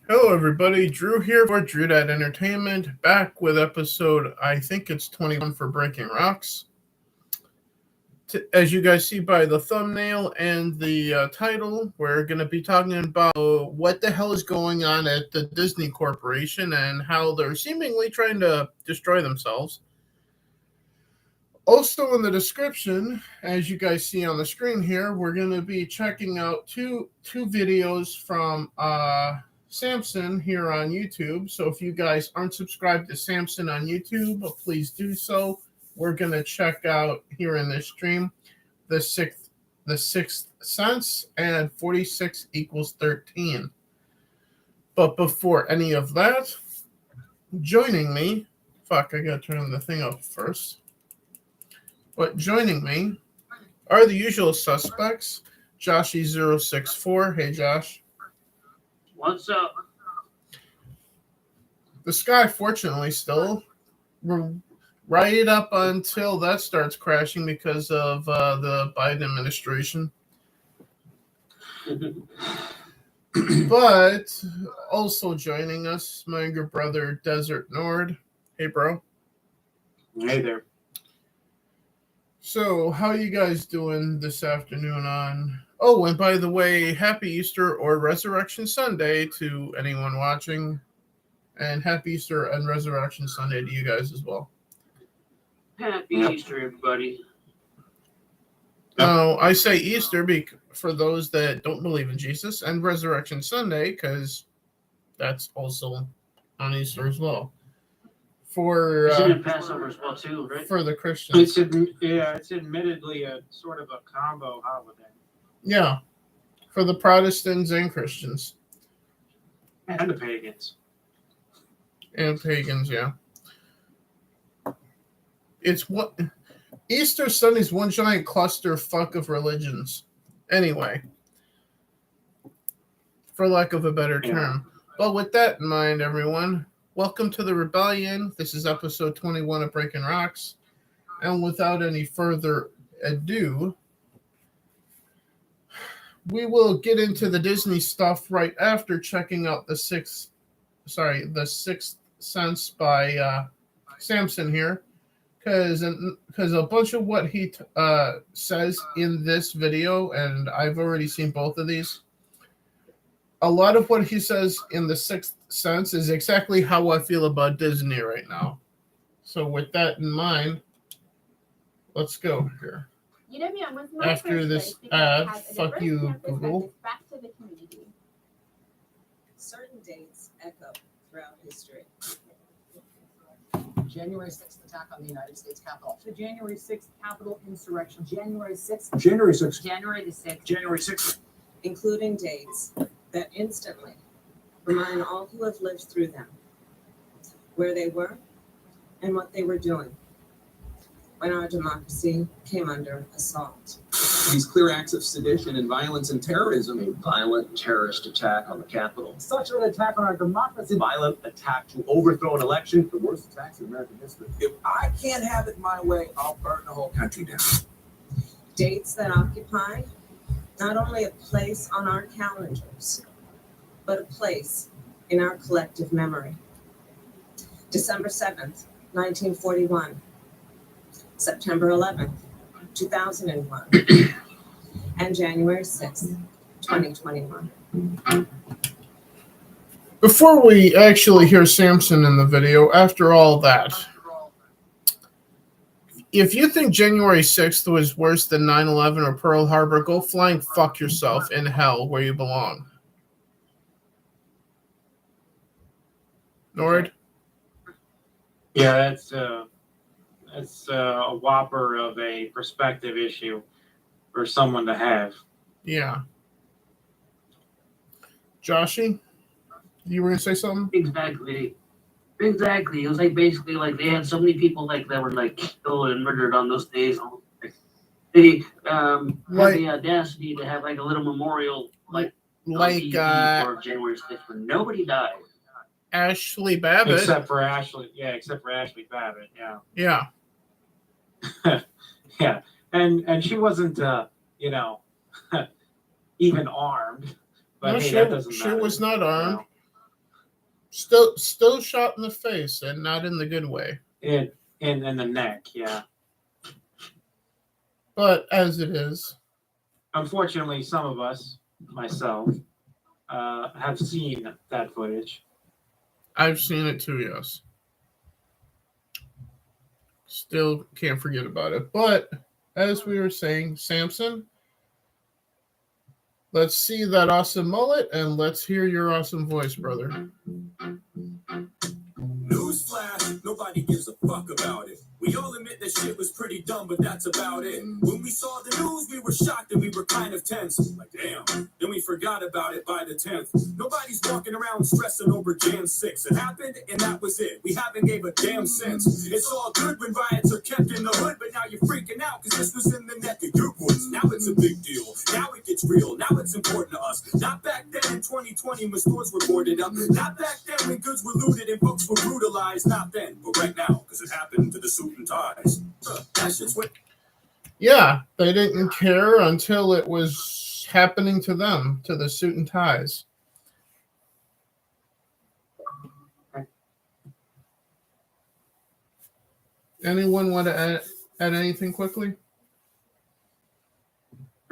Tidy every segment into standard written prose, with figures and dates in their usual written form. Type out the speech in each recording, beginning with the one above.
Hello everybody, Drew here for Drew Entertainment, back with episode, I think it's 21 for Breaking Rocks. As you guys see by the thumbnail and the title, we're going to be talking about what the hell is going on at the Disney Corporation and how they're seemingly trying to destroy themselves. Also in the description, as you guys see on the screen here, we're going to be checking out two videos from Samson here on YouTube. So if you guys aren't subscribed to Samson on YouTube, please do so. We're going to check out here in this stream the sixth sense and 46 equals 13. But before any of that, joining me, I got to turn the thing up first. But joining me are the usual suspects. Joshy064. Hey, Josh. What's up? The sky, fortunately, still right up until that starts crashing because of the Biden administration. But also joining us, my younger brother, Desert Nord. Hey, bro. Hey there. So, how you guys doing this afternoon on... Oh, and by the way, Happy Easter or Resurrection Sunday to anyone watching. And Happy Easter and Resurrection Sunday to you guys as well. Happy Easter, everybody. Now, I say Easter for those that don't believe in Jesus, and Resurrection Sunday, because that's also on Easter as well. For Passover as well too, right? For the Christians. It's admittedly a sort of a combo holiday. Yeah, for the Protestants and Christians. And the pagans. And pagans, yeah. It's what Easter Sunday's one giant clusterfuck of religions. Anyway, for lack of a better term. But with that in mind, everyone, welcome to the Rebellion. This is episode 21 of Breaking Rocks. And without any further ado, we will get into the Disney stuff right after checking out the Sixth Sense by Samson here. Because a bunch of what he says in this video, and I've already seen both of these, a lot of what he says in the Sixth Sense is exactly how I feel about Disney right now. So with that in mind, let's go here. After this ad, fuck you, Google. Back to the community. Certain dates echo throughout history. January 6th attack on the United States Capitol. The January 6th Capitol insurrection. January 6th. January 6th. January the 6th. January 6th. Including dates that instantly remind all who have lived through them where they were and what they were doing when our democracy came under assault. These clear acts of sedition and violence and terrorism. A violent terrorist attack on the Capitol. Such an attack on our democracy. Violent attack to overthrow an election. The worst attacks in American history. If I can't have it my way, I'll burn the whole country down. Dates that occupy not only a place on our calendars, but a place in our collective memory. December 7th, 1941. September 11th, 2001. And January 6th, 2021. Before we actually hear Samson in the video, after all that, if you think January 6th was worse than 9/11 or Pearl Harbor, go flying fuck yourself in hell where you belong. Nord? Yeah, that's a whopper of a perspective issue for someone to have. Yeah. Joshy? You were going to say something? Exactly. It was like basically like they had so many people like that were like killed and murdered on those days. They had the audacity to have like a little memorial like for January 6th where nobody died. Ashley Babbitt. Except for Ashley Babbitt, yeah. Yeah. Yeah. And she wasn't even armed. But No, hey, she, that doesn't she matter. was not you armed. know. Still shot in the face, and not in the good way. In the neck, yeah. But as it is, Unfortunately, some of us, myself, have seen that footage. I've seen it too, yes. Still can't forget about it. But as we were saying, Samson, let's see that awesome mullet and let's hear your awesome voice, brother. Newsflash, nobody gives a fuck about it. We all admit that shit was pretty dumb, but that's about it. When we saw the news, we were shocked and we were kind of tense. Like, damn. Then we forgot about it by the 10th. Nobody's walking around stressing over Jan 6. It happened, and that was it. We haven't gave a damn since. It's all good when riots are kept in the hood, but now you're freaking out because this was in the neck of your woods. Now it's a big deal. Now it gets real. Now it's important to us. Not back then in 2020 when stores were boarded up. Not back then when goods were looted and folks were brutalized. Not then, but right now, because it happened to the suit and ties. That shit's what. Yeah, they didn't care until it was happening to them, to the suit and ties. Anyone want to add anything quickly?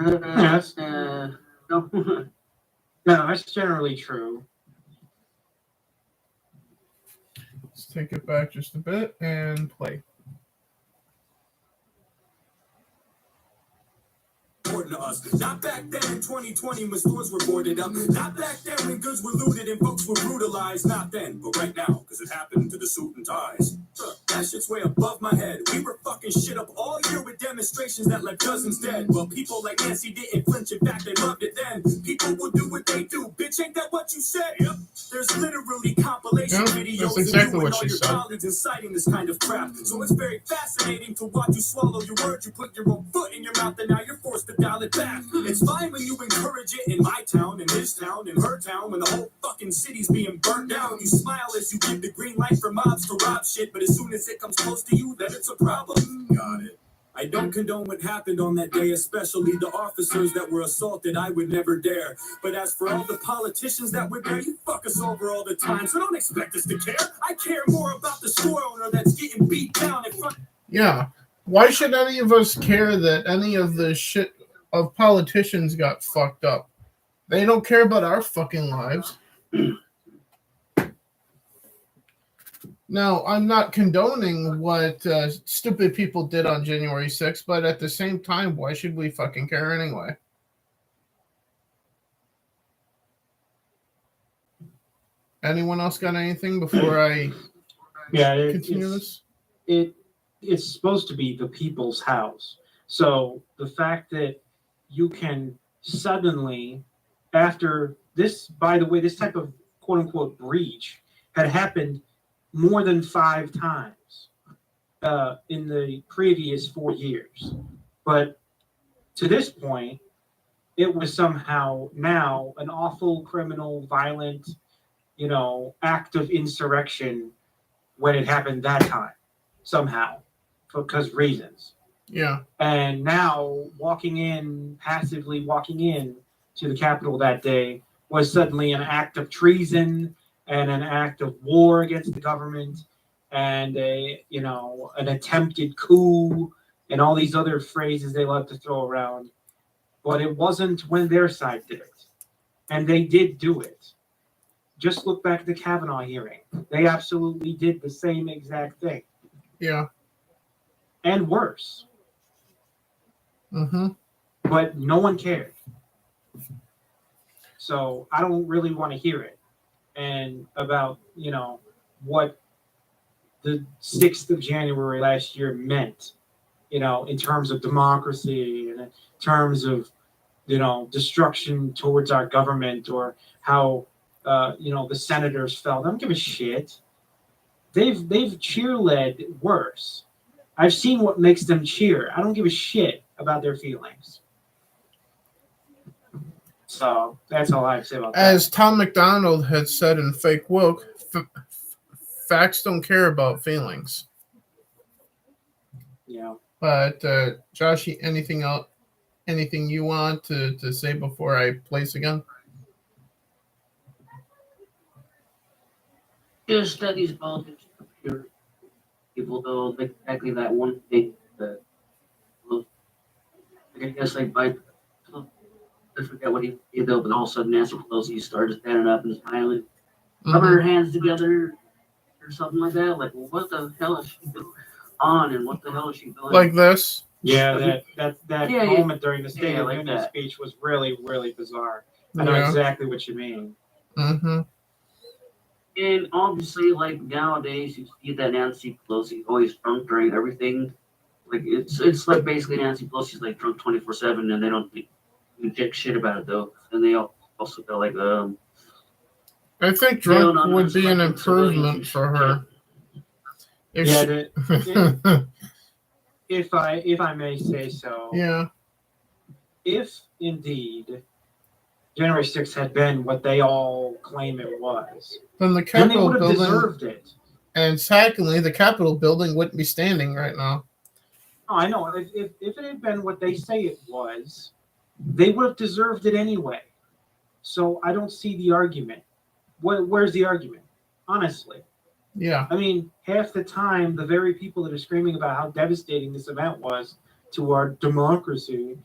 Yes. No. No, that's generally true. Let's take it back just a bit and play. Important to us. Not back then in 2020 when stores were boarded up. Not back then when goods were looted and folks were brutalized. Not then, but right now, because it happened to the suit and ties. That shit's way above my head. We were fucking shit up all year with demonstrations that left dozens dead. Well, people like Nancy didn't flinch. In fact, they loved it then. People will do what they do. Bitch, ain't that what you said? Yep. There's literally compilation videos that's exactly of you what and all she your said. colleagues inciting this kind of crap. So it's very fascinating to watch you swallow your words. You put your own foot in your mouth and now you're forced to dial it back. It's fine when you encourage it in my town, in his town, in her town, when the whole fucking city's being burnt down. You smile as you give the green light for mobs to rob shit, but as soon as it comes close to you, then it's a problem. Got it. I don't condone what happened on that day, especially the officers that were assaulted. I would never dare. But as for all the politicians that were there, you fuck us over all the time, so don't expect us to care. I care more about the store owner that's getting beat down in front. Yeah. Why should any of us care that any of the shit of politicians got fucked up? They don't care about our fucking lives. Now, I'm not condoning what stupid people did on January 6th, but at the same time, why should we fucking care anyway? Anyone else got anything before I continue this? It's supposed to be the people's house. So the fact that you can suddenly, after this, by the way, this type of quote unquote breach had happened more than 5 times in the previous 4 years. But to this point, it was somehow now an awful, criminal, violent, act of insurrection when it happened that time, somehow, because reasons. Yeah. And now passively walking in to the Capitol that day was suddenly an act of treason and an act of war against the government and an attempted coup and all these other phrases they love to throw around. But it wasn't when their side did it. And they did do it. Just look back at the Kavanaugh hearing. They absolutely did the same exact thing. Yeah. And worse. Mm-hmm. But no one cared. So I don't really want to hear it. And about, what the 6th of January last year meant, in terms of democracy and in terms of, destruction towards our government or how, the senators felt. I don't give a shit. They've cheer-led worse. I've seen what makes them cheer. I don't give a shit about their feelings. So that's all I have to say about that. As Tom McDonald had said in Fake Woke, facts don't care about feelings. Yeah. But Josh, anything anything you want to say before I place again? Just that these politics appear people though like exactly that one thing that well, like, I guess like by I forget what he did though, but all of a sudden Nancy Pelosi started standing up and smiling, rubbing her hands together or something like that. Like, well, what the hell is she doing on and what the hell is she doing? Like this? Yeah, that Yeah, moment during the State yeah, of like Union that. speech was really, really bizarre. I know Yeah. exactly what you mean. Mm-hmm. And obviously, like nowadays, you see that Nancy Pelosi always drunk during everything. Like it's like basically Nancy Pelosi's like drunk 24/7, and they don't do jack shit about it though. And they also got like I think Jail drunk would be an non-respected improvement civilians. for her. If Yeah, she- if I may say so, yeah. if indeed January 6th had been what they all claim it was, Then the then they Capitol would have building, deserved it. and secondly, the Capitol building wouldn't be standing right now. Oh, I know. If it had been what they say it was, they would have deserved it anyway. So I don't see the argument. Where's the argument? Honestly. Yeah. I mean, half the time, the very people that are screaming about how devastating this event was to our democracy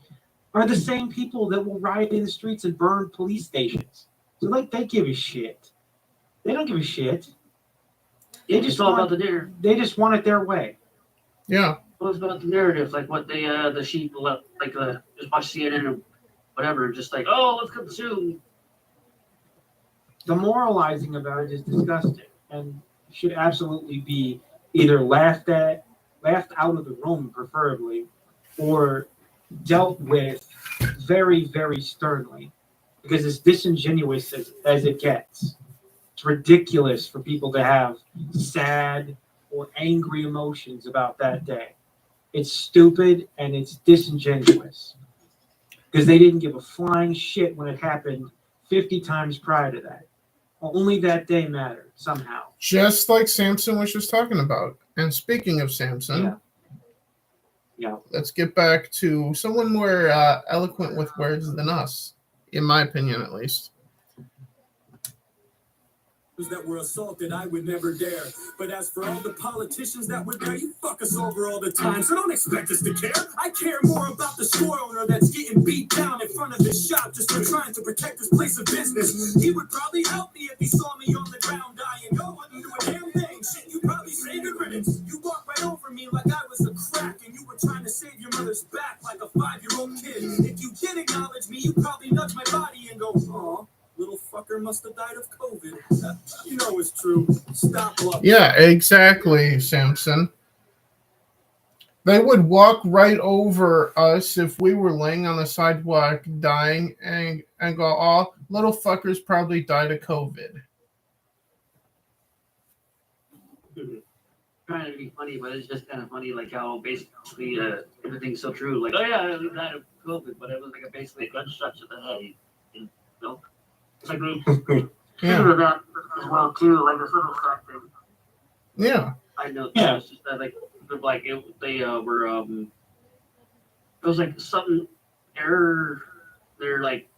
are the same people that will riot in the streets and burn police stations. So, like, they give a shit. They don't give a shit. It's all about the narrative. They just want it their way. Yeah. It's about the narrative, like what they the sheep like just watch CNN or whatever, just like, oh, let's consume. The moralizing about it is disgusting and should absolutely be either laughed out of the room, preferably, or dealt with very, very sternly, because it's disingenuous as it gets. It's ridiculous for people to have sad or angry emotions about that day. It's stupid and it's disingenuous because they didn't give a flying shit when it happened 50 times prior to that. Only that day mattered somehow. Just like Samson was just talking about. And speaking of Samson, Yeah. let's get back to someone more eloquent with words than us, in my opinion, at least. That were assaulted, I would never dare. But as for all the politicians that were there, you fuck us over all the time, so don't expect us to care. I care more about the store owner that's getting beat down in front of his shop just for trying to protect his place of business. He would probably help me if he saw me on the ground dying. Yo, wouldn't do a damn thing. Shit, you probably say good riddance. You walked right over me like I was a crack, and you were trying to save your mother's back like a 5-year-old kid. If you did acknowledge me, you probably nudge my body and go, aw. Little fucker must have died of COVID. You know it's true. Stop bluffing. Yeah, exactly, Samson. They would walk right over us if we were laying on the sidewalk dying and go, oh, little fuckers probably died of COVID. Trying to be funny, but it's just kind of funny, like how basically everything's so true. Like, oh yeah, we died of COVID, but it was like basically a gunshot to the head. You know? It's like Yeah. that as well too, like this little stuff thing. Yeah. I know. Yeah. It's just that they were it was like something error. They're like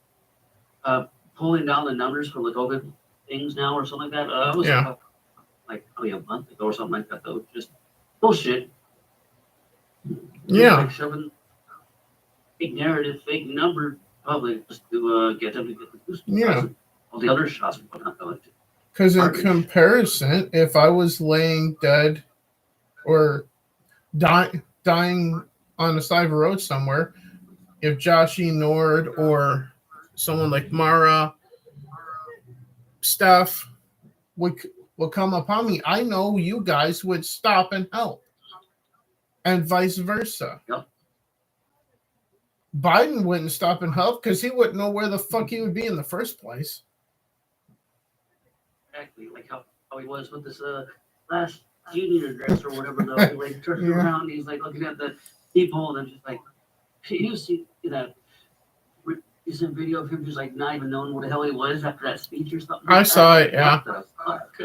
pulling down the numbers for the COVID things now or something like that. It was like probably a month ago or something like that though. Just bullshit. Yeah. Like shoving fake narrative, fake number public just to get them to get the booster. Yeah. All the other shots and whatnot though. Because in Garbage. comparison, if I was laying dead or dying on the side of a road somewhere, if Joshy Nord or someone like Mara, Steph would come upon me, I know you guys would stop and help, and vice versa. Yep. Biden wouldn't stop and help because he wouldn't know where the fuck he would be in the first place. Exactly, like how he was with this last union address or whatever. Though, he like turning around, he's like looking at the people, and just like you see that recent video of him just like not even knowing what the hell he was after that speech or something. I saw it, yeah. What the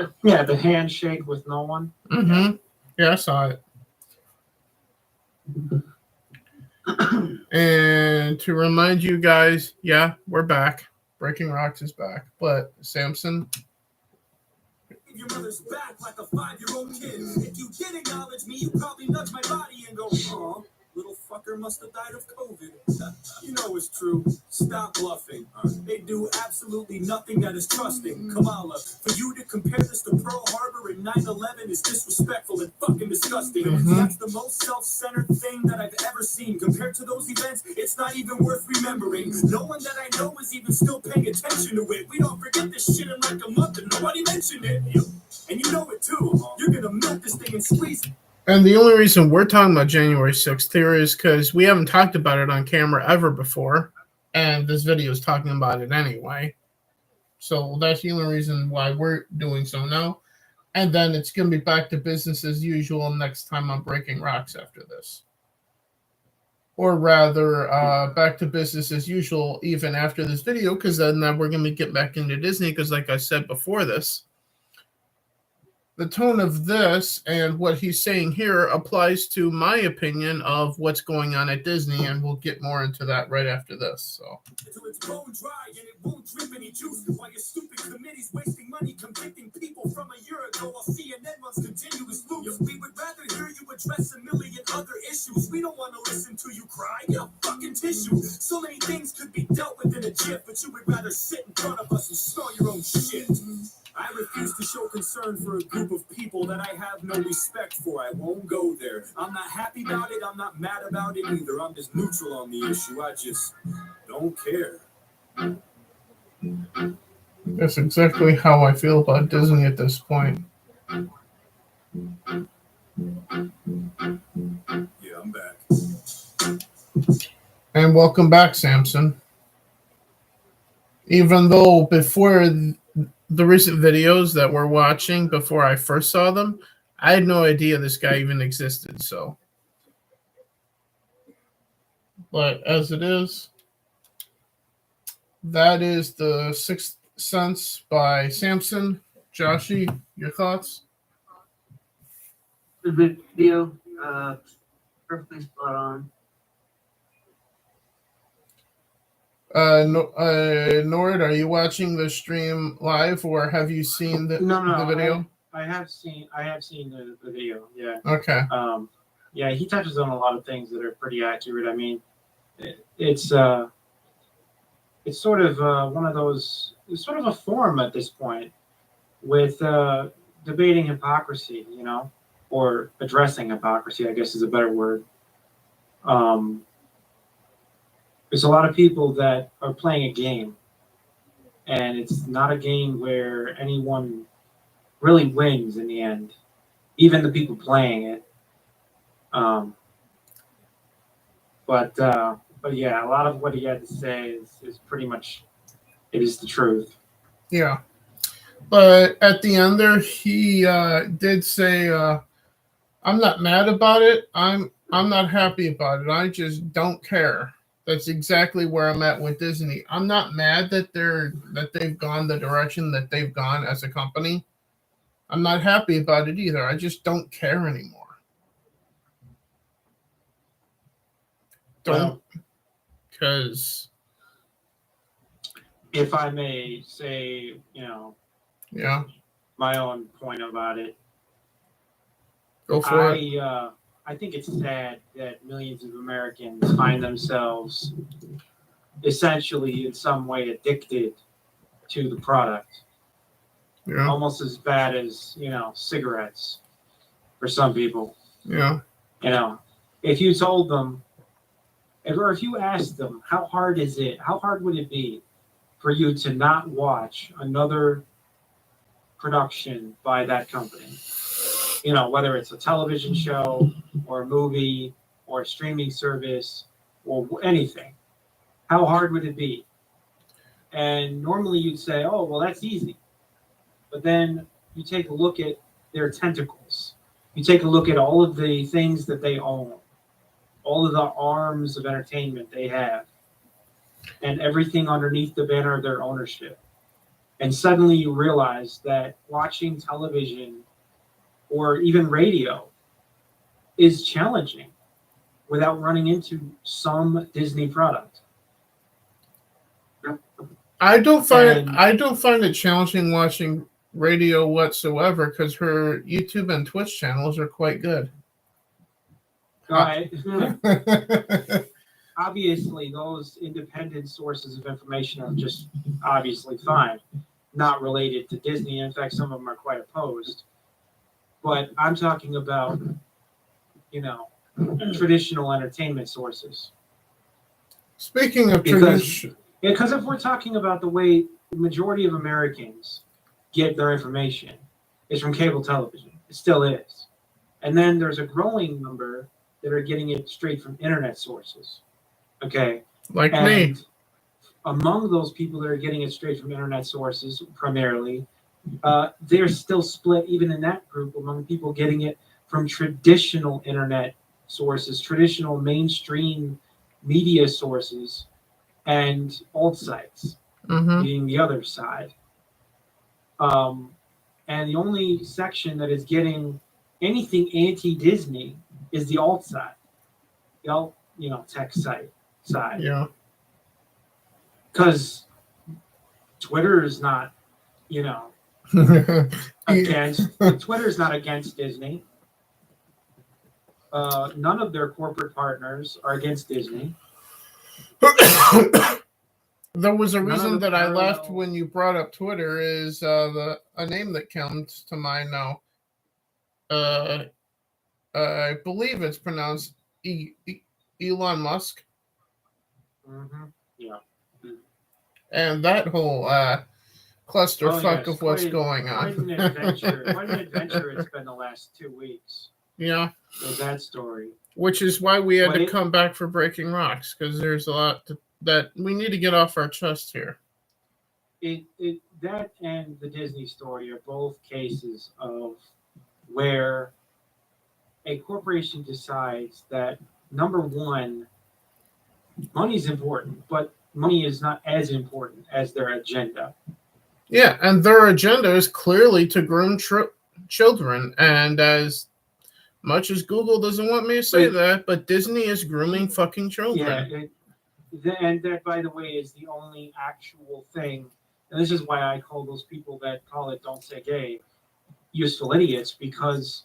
fuck? Yeah, the handshake with no one. Mm-hmm. Yeah, I saw it. And to remind you guys, yeah, we're back. Breaking Rocks is back. But Samson, Your mother's back like a 5-year-old kid. If you did acknowledge me, you probably nudge my body and go, "Aw, little fucker must have died of COVID." You know it's true. Stop bluffing. They do absolutely nothing that is trusting. Kamala, for you to compare this to Pearl Harbor and 9/11 is disrespectful and fucking disgusting. That's the most self-centered thing that I've ever seen. Compared to those events, it's not even worth remembering. No one that I know is even still paying attention to it. We don't forget this shit in like a month and nobody mentioned it. And you know it too. You're gonna milk this thing and squeeze it. and the only reason we're talking about January 6th here is because we haven't talked about it on camera ever before, and this video is talking about it anyway. So that's the only reason why we're doing so now. And then it's going to be back to business as usual next time on Breaking Rocks after this. Or rather, back to business as usual even after this video, because then we're going to get back into Disney, because like I said before this, the tone of this and what he's saying here applies to my opinion of what's going on at Disney, and we'll get more into that right after this. So, until it's bone dry and it won't drip any juice. While your stupid committee's wasting money convicting people from a year ago, while CNN runs continuous loops. We would rather hear you address a million other issues. We don't want to listen to you cry. Get a fucking tissue. So many things could be dealt with in a jiff, but you would rather sit in front of us and smell your own shit. I refuse to show concern for a group of people that I have no respect for. I won't go there. I'm not happy about it. I'm not mad about it either. I'm just neutral on the issue. I just don't care. that's exactly how I feel about Disney at this point. Yeah, I'm back. And welcome back, Samson. Even though before the recent videos that we're watching, before I first saw them, I had no idea this guy even existed. So, but as it is, that is the Sixth Sense by Samson. Joshy, your thoughts? The video, perfectly spot on. Nord, are you watching the stream live, or have you seen the video? I have seen the video. Yeah. Okay. Yeah, he touches on a lot of things that are pretty accurate. I mean, it's sort of one of those. It's sort of a form at this point with debating hypocrisy, you know, or addressing hypocrisy, I guess is a better word. There's a lot of people that are playing a game, and it's not a game where anyone really wins in the end, even the people playing it. But yeah, a lot of what he had to say is pretty much, it is the truth. Yeah. But at the end there, he did say, I'm not mad about it. I'm not happy about it. I just don't care. That's exactly where I'm at with Disney. I'm not mad that they've gone the direction that they've gone as a company. I'm not happy about it either. I just don't care anymore. Don't, because if I may say, you know, yeah, my own point about it. Go for it. I think it's sad that millions of Americans find themselves essentially in some way addicted to the product. Yeah. Almost as bad as, you know, cigarettes for some people. Yeah. You know, if you told them, or if you asked them, how hard is it? How hard would it be for you to not watch another production by that company? You know, whether it's a television show or a movie or a streaming service or anything. How hard would it be? And normally you'd say, oh, well, that's easy. But then you take a look at their tentacles. You take a look at all of the things that they own, all of the arms of entertainment they have, and everything underneath the banner of their ownership. And suddenly you realize that watching television or even radio is challenging. without running into some Disney product. I don't find And- it challenging watching radio whatsoever because her YouTube and Twitch channels are quite good. Obviously, those independent sources of information are just obviously fine, not related to Disney. In fact, some of them are quite opposed. But I'm talking about, traditional entertainment sources. Speaking of tradition, Because if we're talking about the way the majority of Americans get their information, is from cable television. It still is. And then there's a growing number that are getting it straight from internet sources. Okay. like And me, among those people that are getting it straight from internet sources primarily, they're still split even in that group among people getting it from traditional internet sources, traditional mainstream media sources, and alt sites being the other side. And the only section that is getting anything anti-Disney is the alt side, the alt, tech side. yeah. Because Twitter is not, against. Twitter is not against Disney. None of their corporate partners are against Disney. There was a None of reason the that I left parallel- when you brought up Twitter is a name that comes to mind now. I believe it's pronounced Elon Musk, Yeah. and that whole clusterfuck of what's going Quite an on. adventure. Quite an adventure it's been the last 2 weeks Yeah, with that story. which is why we had But to it- come back for Breaking Rocks, because there's a lot that we need to get off our chest here. That and the Disney story are both cases of where a corporation decides that, number one, money is important, but money is not as important as their agenda. Yeah, and their agenda is clearly to groom children. And as much as Google doesn't want me to say that, but Disney is grooming fucking children. And that, by the way, is the only actual thing. And this is why I call those people that call it "don't say gay" useful idiots, because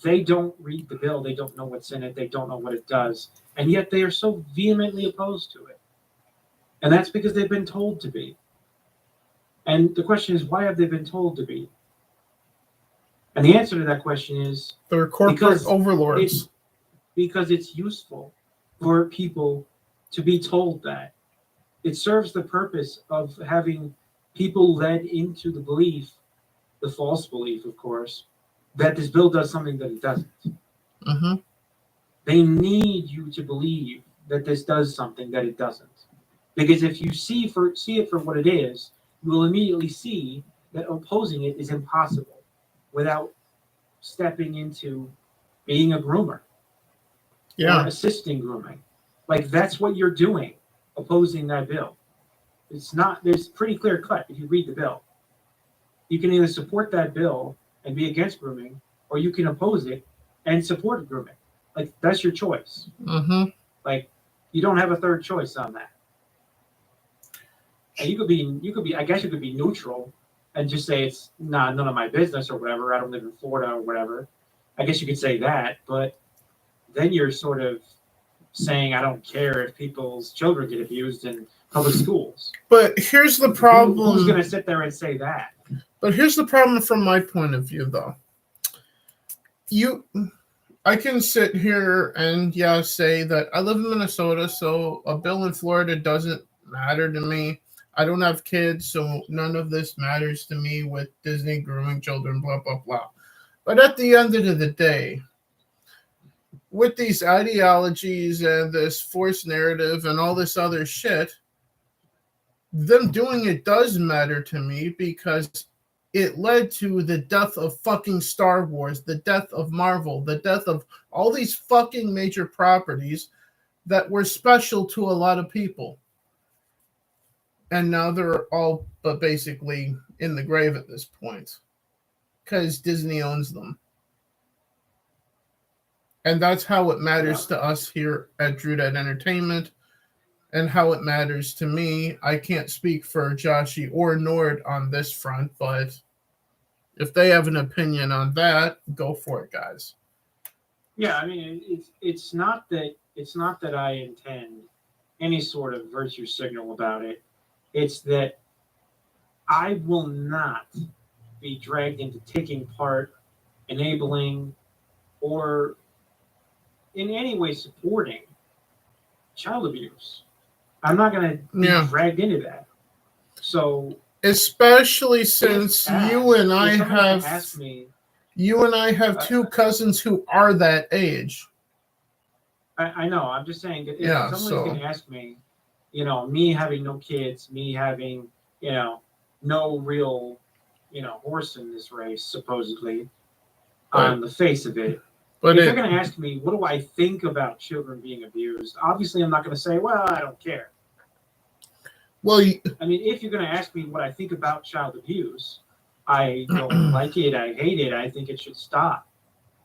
they don't read the bill, they don't know what's in it, they don't know what it does, and yet they are so vehemently opposed to it. And that's because they've been told to be. And the question is, why have they been told to be? And the answer to that question is They're corporate because overlords. because it's useful for people to be told that. It serves the purpose of having people led into the belief, the false belief, of course, that this bill does something that it doesn't. Mm-hmm. They need you to believe that this does something that it doesn't. Because if you see it for what it is, you will immediately see that opposing it is impossible without stepping into being a groomer or assisting grooming. Like, that's what you're doing, opposing that bill. There's pretty clear cut if you read the bill. You can either support that bill and be against grooming, or you can oppose it and support grooming. Like, that's your choice. Mm-hmm. Like, you don't have a third choice on that. And you could be, I guess you could be neutral and just say it's none of my business or whatever. I don't live in Florida or whatever. I guess you could say that, but then you're sort of saying I don't care if people's children get abused in public schools. But here's the problem. Who's going to sit there and say that? But here's the problem from my point of view, though. I can sit here and say that I live in Minnesota, so a bill in Florida doesn't matter to me. I don't have kids, so none of this matters to me with Disney grooming children, blah, blah, blah. But at the end of the day, with these ideologies and this forced narrative and all this other shit, them doing it does matter to me because it led to the death of fucking Star Wars, the death of Marvel, the death of all these fucking major properties that were special to a lot of people. And now they're all but basically in the grave at this point because Disney owns them. And that's how it matters to us here at Drew Dad Entertainment, and how it matters to me. I can't speak for Joshy or Nord on this front, but if they have an opinion on that, go for it, guys. Yeah, I mean, it's not that I intend any sort of virtue signal about it. It's that I will not be dragged into taking part, enabling, or in any way supporting child abuse. I'm not going to be dragged into that. So, especially since you and I have two cousins who are that age. I know. I'm just saying that if someone's going to ask me, me having no kids, me having, no real, horse in this race, supposedly, on the face of it. But if they're going to ask me, what do I think about children being abused? Obviously, I'm not going to say, well, I don't care. Well, I mean, if you're going to ask me what I think about child abuse, I don't like it. I hate it. I think it should stop.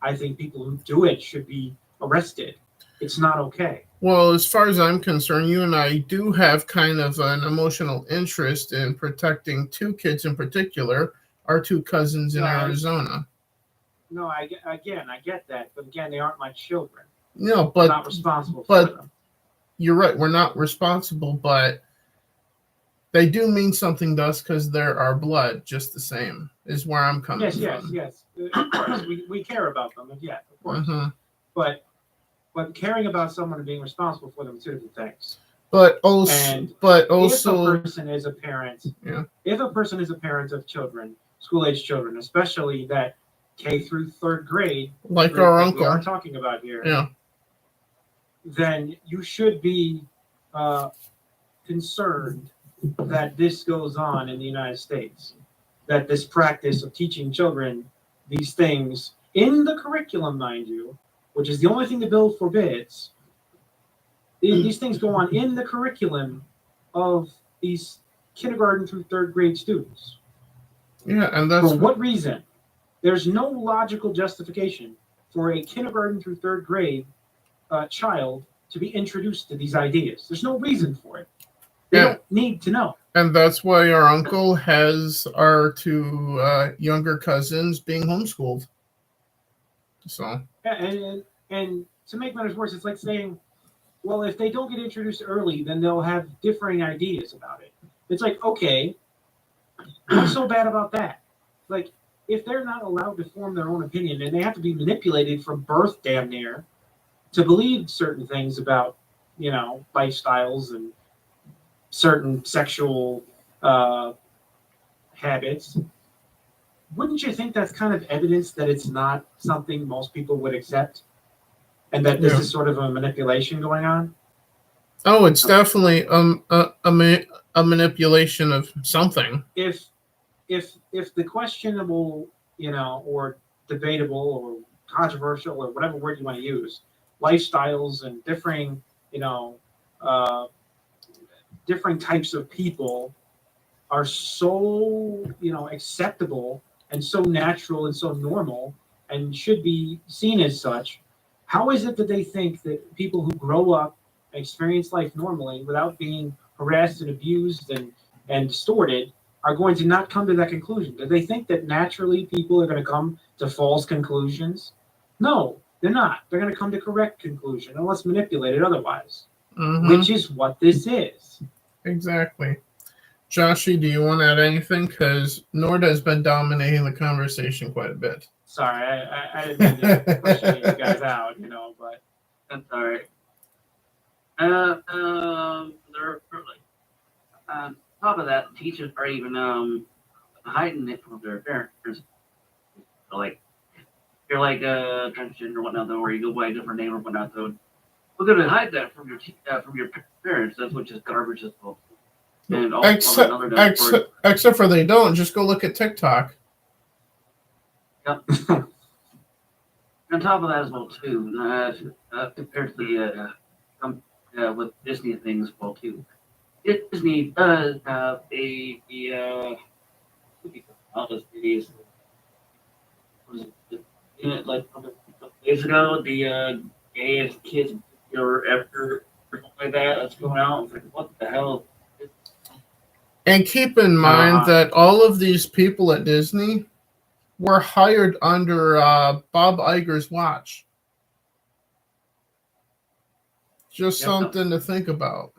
I think people who do it should be arrested. It's not okay. Well, as far as I'm concerned, you and I do have kind of an emotional interest in protecting two kids in particular, our two cousins in Arizona. No, I get that. But again, they aren't my children. No, but I'm not responsible for them. You're right. We're not responsible, but they do mean something to us because they're our blood, just the same, is where I'm coming from. Yes. Of course, we care about them. Yeah, of course. Mm-hmm. But caring about someone and being responsible for them are two different things. But also, if a person is a parent, if a person is a parent of children, school-age children, especially that K through third grade, like our uncle, we are talking about here, then you should be concerned that this goes on in the United States, that this practice of teaching children these things in the curriculum, mind you, which is the only thing the bill forbids, these things go on in the curriculum of these kindergarten through third grade students. Yeah, and that's for what reason? There's no logical justification for a kindergarten through third grade child to be introduced to these ideas. There's no reason for it. They don't need to know. And that's why our uncle has our two younger cousins being homeschooled. So. And to make matters worse, it's like saying, well, if they don't get introduced early, then they'll have differing ideas about it. It's like, okay, what's so bad about that? Like, if they're not allowed to form their own opinion and they have to be manipulated from birth damn near to believe certain things about, lifestyles and certain sexual habits, wouldn't you think that's kind of evidence that it's not something most people would accept? And that this is sort of a manipulation going on? Oh, it's definitely a manipulation of something. If the questionable, or debatable or controversial or whatever word you want to use, lifestyles and differing types of people are so, acceptable and so natural and so normal and should be seen as such, how is it that they think that people who grow up and experience life normally without being harassed and abused and distorted are going to not come to that conclusion? Do they think that naturally people are going to come to false conclusions? No, they're not. They're going to come to correct conclusion unless manipulated otherwise, which is what this is. Exactly. Joshy, do you want to add anything? Because Nord has been dominating the conversation quite a bit. Sorry, I didn't mean to push you guys out, but that's all right. They're like, on top of that, teachers are even hiding it from their parents. So, like, if you're like transgender or whatnot, though, or you go by a different name or whatnot, though, we're gonna hide that from your parents. That's what just garbage is called. And except for they don't. Just go look at TikTok. Yep. On top of that as well too, compared to the with Disney things as well too. Disney does have all those movies. days ago, the gayest kids or ever or something like that that's going out. I was like, what the hell? And keep in mind that all of these people at Disney were hired under Bob Iger's watch. Just something to think about.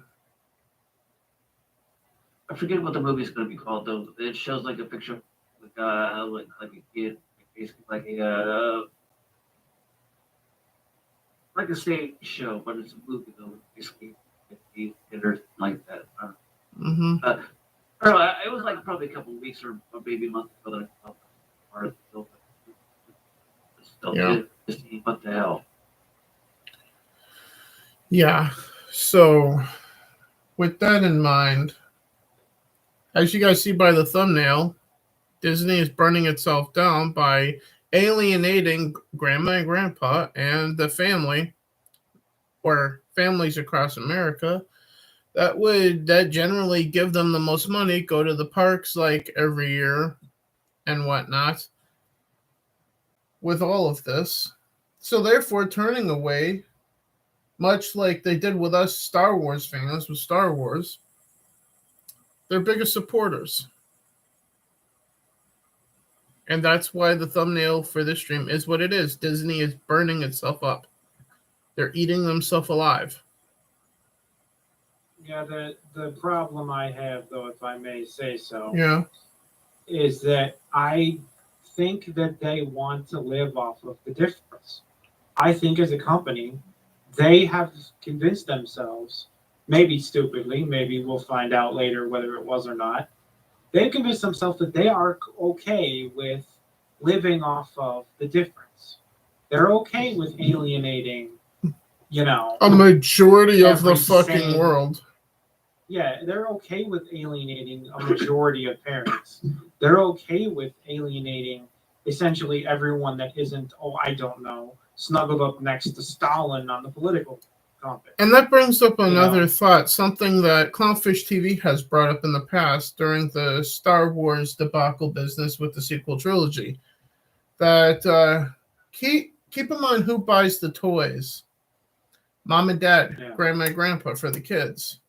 I forget what the movie's going to be called though. It shows like a picture of like a kid, basically like a stage show, but it's a movie though. Basically, or like that. Mm-hmm. I don't know, it was like probably a couple of weeks or maybe a month ago that I felt part of the still Yeah. Disney, what the hell? Yeah. So, with that in mind, as you guys see by the thumbnail, Disney is burning itself down by alienating grandma and grandpa and the family, or families across America, that generally give them the most money, go to the parks like every year and whatnot with all of this. So therefore turning away, much like they did with us Star Wars fans with Star Wars, their biggest supporters. And that's why the thumbnail for this stream is what it is. Disney is burning itself up. They're eating themselves alive. Yeah, the problem I have, though, if I may say so, Yeah. is that I think that they want to live off of the difference. I think as a company, they have convinced themselves, maybe stupidly, maybe we'll find out later whether it was or not, they've convinced themselves that they are okay with living off of the difference. They're okay with alienating, a majority of the every fucking sane- world. Yeah, they're okay with alienating a majority of parents. They're okay with alienating essentially everyone that isn't, I don't know, snuggled up next to Stalin on the political compass. And that brings up another thought, something that Clownfish TV has brought up in the past during the Star Wars debacle business with the sequel trilogy. That keep in mind who buys the toys. Mom and dad, grandma and grandpa for the kids.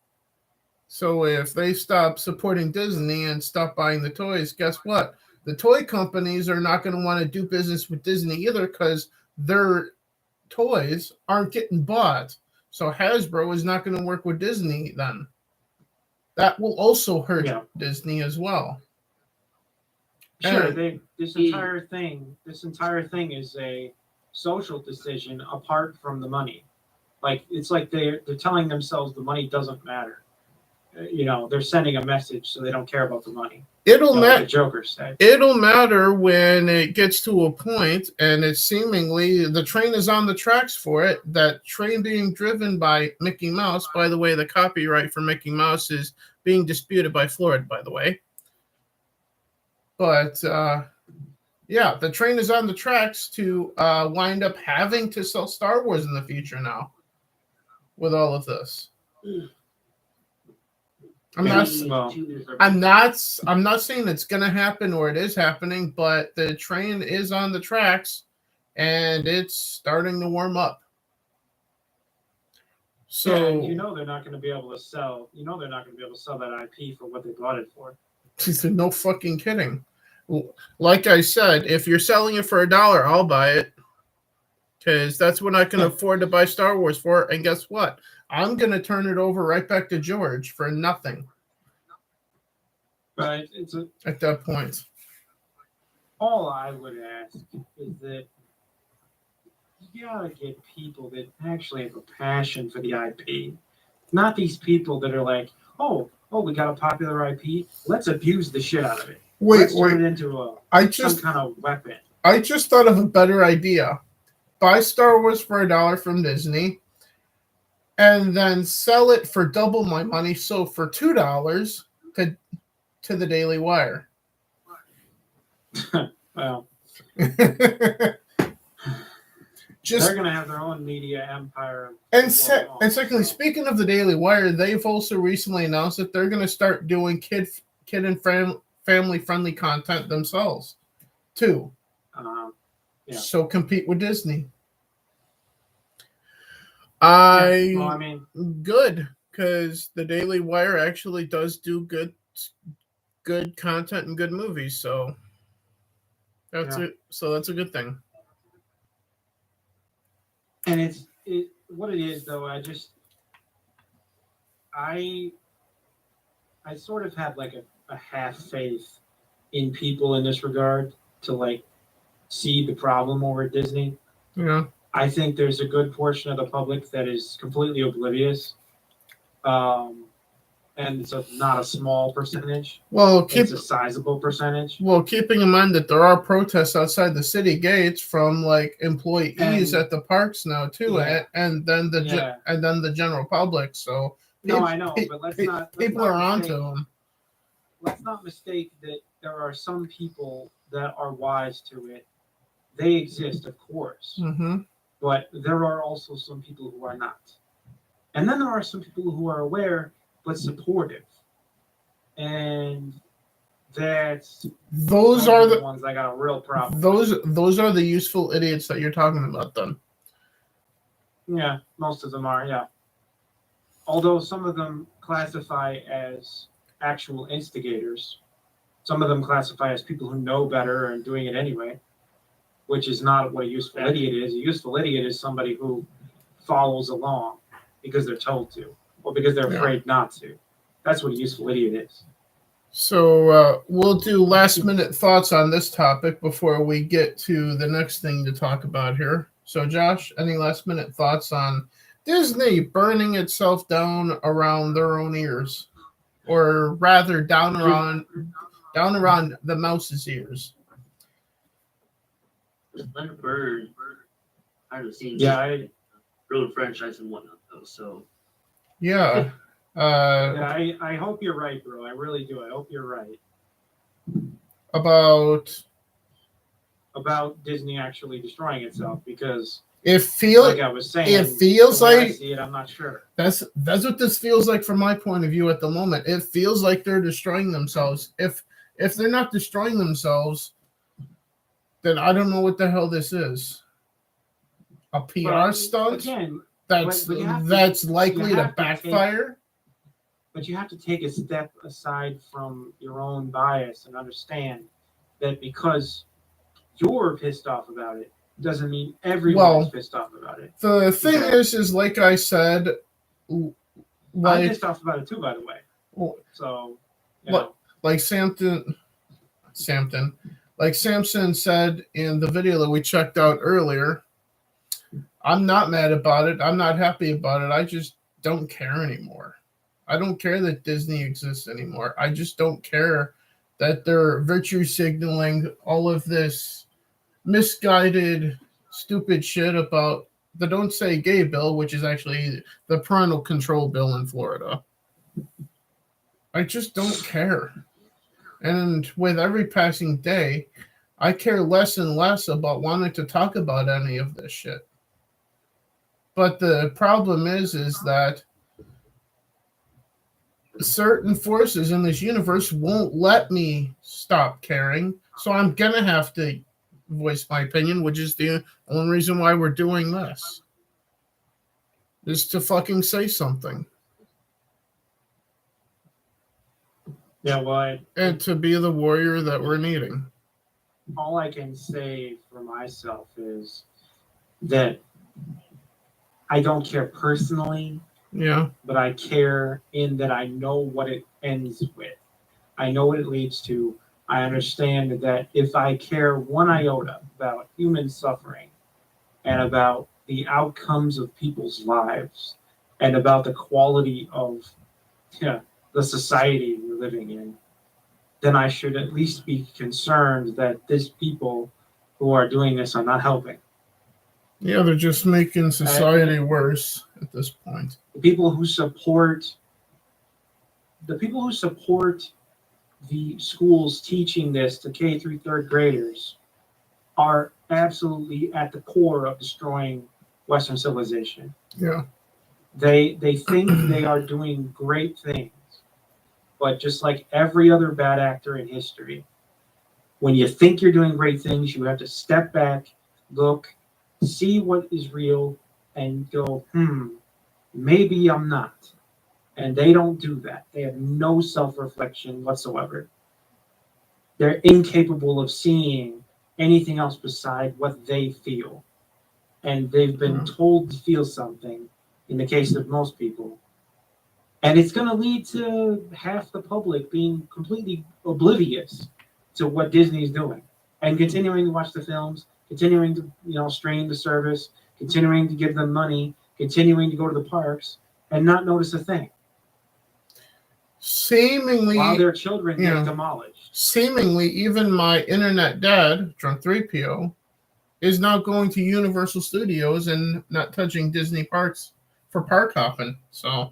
So if they stop supporting Disney and stop buying the toys, guess what? The toy companies are not going to want to do business with Disney either because their toys aren't getting bought. So Hasbro is not going to work with Disney then. That will also hurt Disney as well. Sure, this entire thing is a social decision apart from the money. Like it's like they're telling themselves the money doesn't matter. They're sending a message so they don't care about the money. It'll matter. The Joker said. It'll matter when it gets to a point, and it's seemingly the train is on the tracks for it. That train being driven by Mickey Mouse. By the way, the copyright for Mickey Mouse is being disputed by Florida. By the way, but the train is on the tracks to wind up having to sell Star Wars in the future now. With all of this. I'm not saying it's going to happen or it is happening, but the train is on the tracks and it's starting to warm up. So they're not going to be able to sell. They're not going to be able to sell that IP for what they bought it for. No fucking kidding. Like I said, if you're selling it for $1, I'll buy it because that's what I can afford to buy Star Wars for. And guess what? I'm going to turn it over right back to George for nothing. But at that point. All I would ask is that you gotta get people that actually have a passion for the IP. Not these people that are like, oh, we got a popular IP. Let's abuse the shit out of it. Let's turn it into some kind of weapon. I just thought of a better idea. Buy Star Wars for $1 from Disney. And then sell it for double my money, so for $2 to the Daily Wire. Well, they're going to have their own media empire. And secondly, speaking of the Daily Wire, they've also recently announced that they're going to start doing kid and family friendly content themselves, too. So compete with Disney. Well, I mean, good, because the Daily Wire actually does do good content and good movies, so that's Yeah. it. So that's a good thing. and what it is though. I sort of have like a half faith in people in this regard to like see the problem over at Disney. Yeah. I think there's a good portion of the public that is completely oblivious. And it's not a small percentage. Well, It's a sizable percentage. keeping in mind that there are protests outside the city gates from like employees And- at the parks now too, Yeah. and then the Yeah. and then the general public. So No, I know, but people are onto them. Let's not mistake that there are some people that are wise to it. They exist, of course, Mm-hmm. but there are also some people who are not. And then there are some people who are aware but supportive. And those are the ones I got a real problem. Those are the useful idiots that you're talking about, then. Yeah, most of them are, yeah. Although some of them classify as actual instigators. Some of them classify as people who know better and doing it anyway, which is not what a useful idiot is. A useful idiot is somebody who follows along because they're told to, or because they're afraid not to. That's what a useful idiot is. So we'll do last minute thoughts on this topic before we get to the next thing to talk about here. So Josh, any last minute thoughts on Disney burning itself down around their own ears, or rather down around the mouse's ears? Just let it burn. I've seen road franchise and whatnot though. So Yeah. I hope you're right, bro. I really do. I hope you're right About Disney actually destroying itself, because like I was saying, it feels the way like I see it, I'm not sure. That's what this feels like from my point of view at the moment. It feels like they're destroying themselves. If they're not destroying themselves, then I don't know what the hell this is. A PR stunt Again, that's but you have to- that's likely you to have to backfire. But you have to take a step aside from your own bias and understand that because you're pissed off about it doesn't mean everyone's pissed off about it. The thing is like I said, I'm pissed off about it too, by the way. So, like Samson said in the video that we checked out earlier, I'm not mad about it. I'm not happy about it. I just don't care anymore. I don't care that Disney exists anymore. I just don't care that they're virtue signaling all of this misguided, stupid shit about the Don't Say Gay bill, which is actually the parental control bill in Florida. I just don't care. And with every passing day, I care less and less about wanting to talk about any of this shit. But the problem is that certain forces in this universe won't let me stop caring. So I'm going to have to voice my opinion, which is the only reason why we're doing this. Is to fucking say something. Yeah, and to be the warrior that we're needing. All I can say for myself is that I don't care personally. Yeah. But I care in that I know what it ends with. I know what it leads to. I understand that if I care one iota about human suffering and about the outcomes of people's lives and about the quality of the society we're living in, then I should at least be concerned that these people who are doing this are not helping. Yeah, they're just making society worse at this point. The people who support the schools teaching this to K through third graders are absolutely at the core of destroying Western civilization. Yeah. They think they are doing great things, but just like every other bad actor in history, when you think you're doing great things, you have to step back, look, see what is real, and go, maybe I'm not. And they don't do that. They have no self-reflection whatsoever. They're incapable of seeing anything else beside what they feel. And they've been told to feel something, in the case of most people. And it's going to lead to half the public being completely oblivious to what Disney's doing and continuing to watch the films, continuing to stream the service, continuing to give them money, continuing to go to the parks, and not notice a thing. Seemingly, while their children get demolished. Seemingly, even my internet dad, Drunk 3PO, is now going to Universal Studios and not touching Disney parks for park hopping. So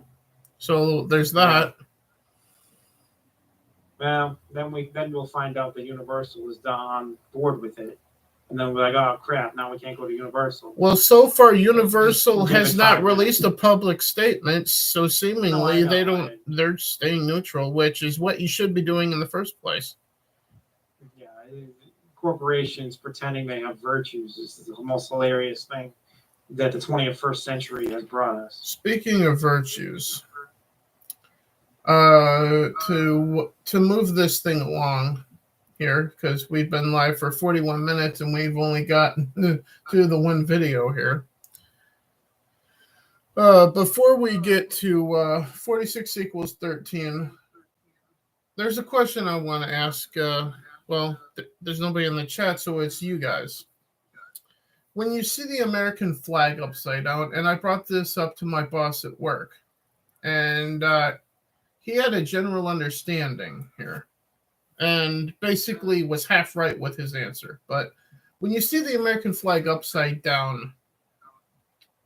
there's that. Well, then we'll find out that Universal is on board with it, and then we're like, oh crap, now we can't go to Universal. Well, so far Universal has not released a public statement, so seemingly they're staying neutral, which is what you should be doing in the first place. Yeah, corporations pretending they have virtues is the most hilarious thing that the 21st century has brought us. Speaking of virtues, to move this thing along here, because we've been live for 41 minutes and we've only gotten to the one video here. Before we get to 46 equals 13, there's a question I want to ask. There's nobody in the chat, so it's you guys. When you see the American flag upside down, and I brought this up to my boss at work, and he had a general understanding here and basically was half right with his answer. But when you see the American flag upside down,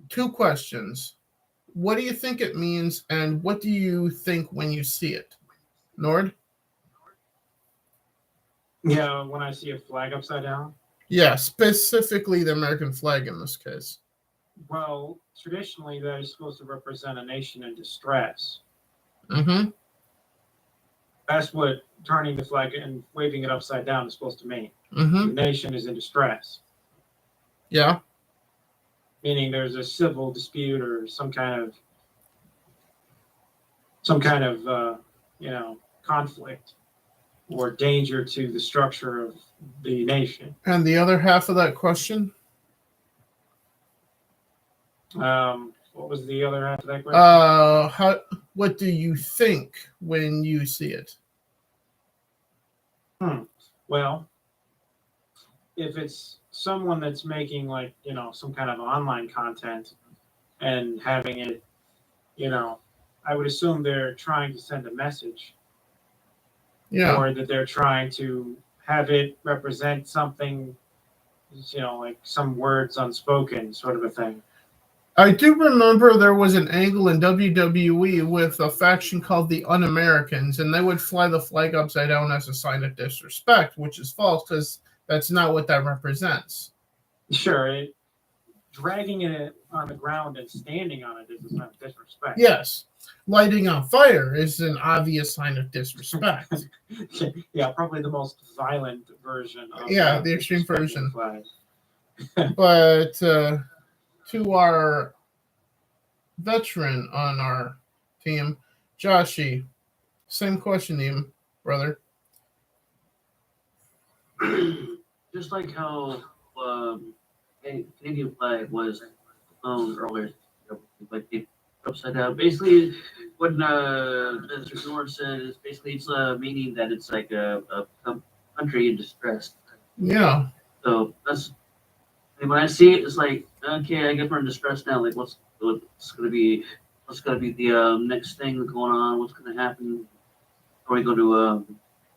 two questions. What do you think it means, and what do you think when you see it? Nord? Yeah, when I see a flag upside down? Yeah, specifically the American flag in this case. Well, traditionally that is supposed to represent a nation in distress. Mm-hmm. That's what turning the flag and waving it upside down is supposed to mean. Mm-hmm. The nation is in distress. Yeah. Meaning there's a civil dispute or some kind of conflict or danger to the structure of the nation. And the other half of that question? What was the other half of that question? What do you think when you see it? Well, if it's someone that's making some kind of online content and having it, I would assume they're trying to send a message. Yeah. Or that they're trying to have it represent something, like some words unspoken sort of a thing. I do remember there was an angle in WWE with a faction called the UnAmericans, and they would fly the flag upside down as a sign of disrespect, which is false because that's not what that represents. Sure, dragging it on the ground and standing on it is a sign of disrespect. Yes, lighting on fire is an obvious sign of disrespect. Yeah, probably the most violent version of the extreme version. Flag. But to our veteran on our team, Joshy, same question to you, brother. Just like how Canadian flag was earlier, like the upside down. Basically, what Mr. Nord said is basically it's meaning that it's like a country in distress. Yeah. So that's when I see it, it's like, okay, I guess we're in distress now. Like, what's gonna be the next thing going on? What's gonna happen? Are we going to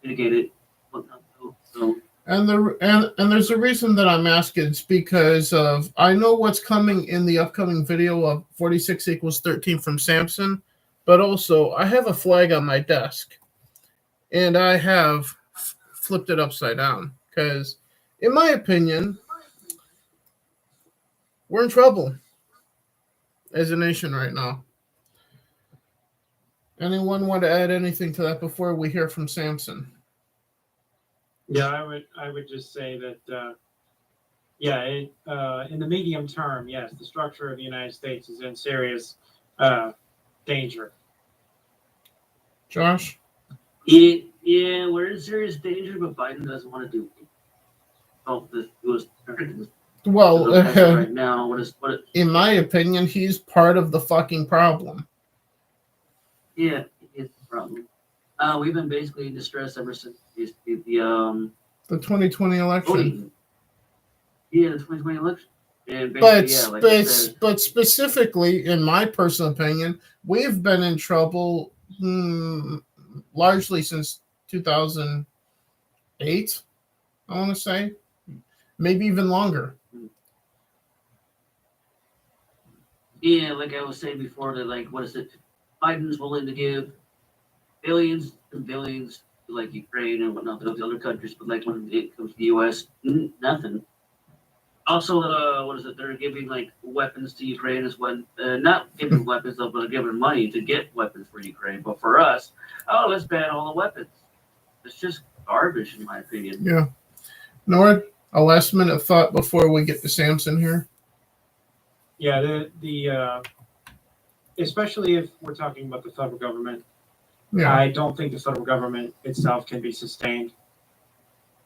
mitigate it? Whatnot. So. And there's a reason that I'm asking. It's because of I know what's coming in the upcoming video of 46 equals 13 from Samson, but also I have a flag on my desk, and I have flipped it upside down because, in my opinion, we're in trouble as a nation right now. Anyone want to add anything to that before we hear from Samson? Yeah, I would just say that Yeah, in the medium term, yes, the structure of the United States is in serious danger. Josh? Yeah, we're in serious danger, but Biden doesn't want to do it. Oh, this was Well, right now. In my opinion, he's part of the fucking problem. Yeah, it's the problem. We've been basically in distress ever since the 2020 election. voting. Yeah, the 2020 election. And But, yeah, like I said, but specifically, in my personal opinion, we've been in trouble largely since 2008, I want to say. Maybe even longer. yeah, like I was saying before, that like, what is it? Biden's willing to give billions and billions to like Ukraine and whatnot, those other countries, but like when it comes to the U.S., nothing. Also, what is it? They're giving like weapons to Ukraine as well. Not giving weapons, though, but giving money to get weapons for Ukraine. But for us, oh, let's ban all the weapons. It's just garbage, in my opinion. Yeah. Nord, a last minute thought before we get to Samson here. Yeah, the especially if we're talking about the federal government, Yeah. I don't think the federal government itself can be sustained.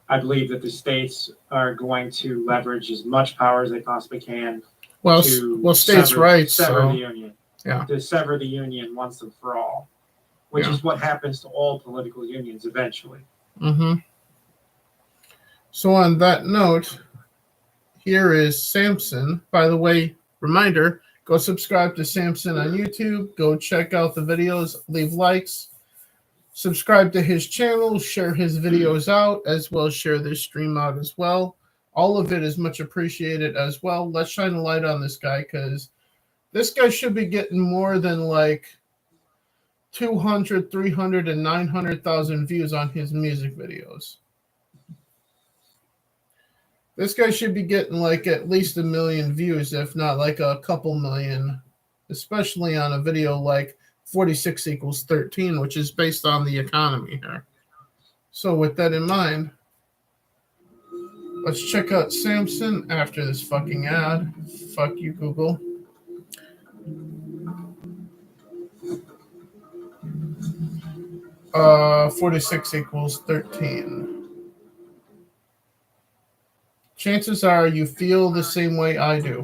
I believe that the states are going to leverage as much power as they possibly can Well, to states' rights. sever So, the union. yeah. To sever the union once and for all, which Yeah. is what happens to all political unions eventually. Mm-hmm. So on that note, here is Samson. By the way, reminder, go subscribe to Samson on YouTube. Go check out the videos, leave likes, subscribe to his channel, share his videos out, as well as share this stream out as well. All of it is much appreciated as well. Let's shine a light on this guy, because this guy should be getting more than like 200, 300, and 900,000 views on his music videos. This guy should be getting like at least 1 million views, if not like a couple million, especially on a video like 46 equals 13, which is based on the economy here. So with that in mind, let's check out Samson after this fucking ad. Fuck you, Google. Uh, 46 equals 13. Chances are you feel the same way I do.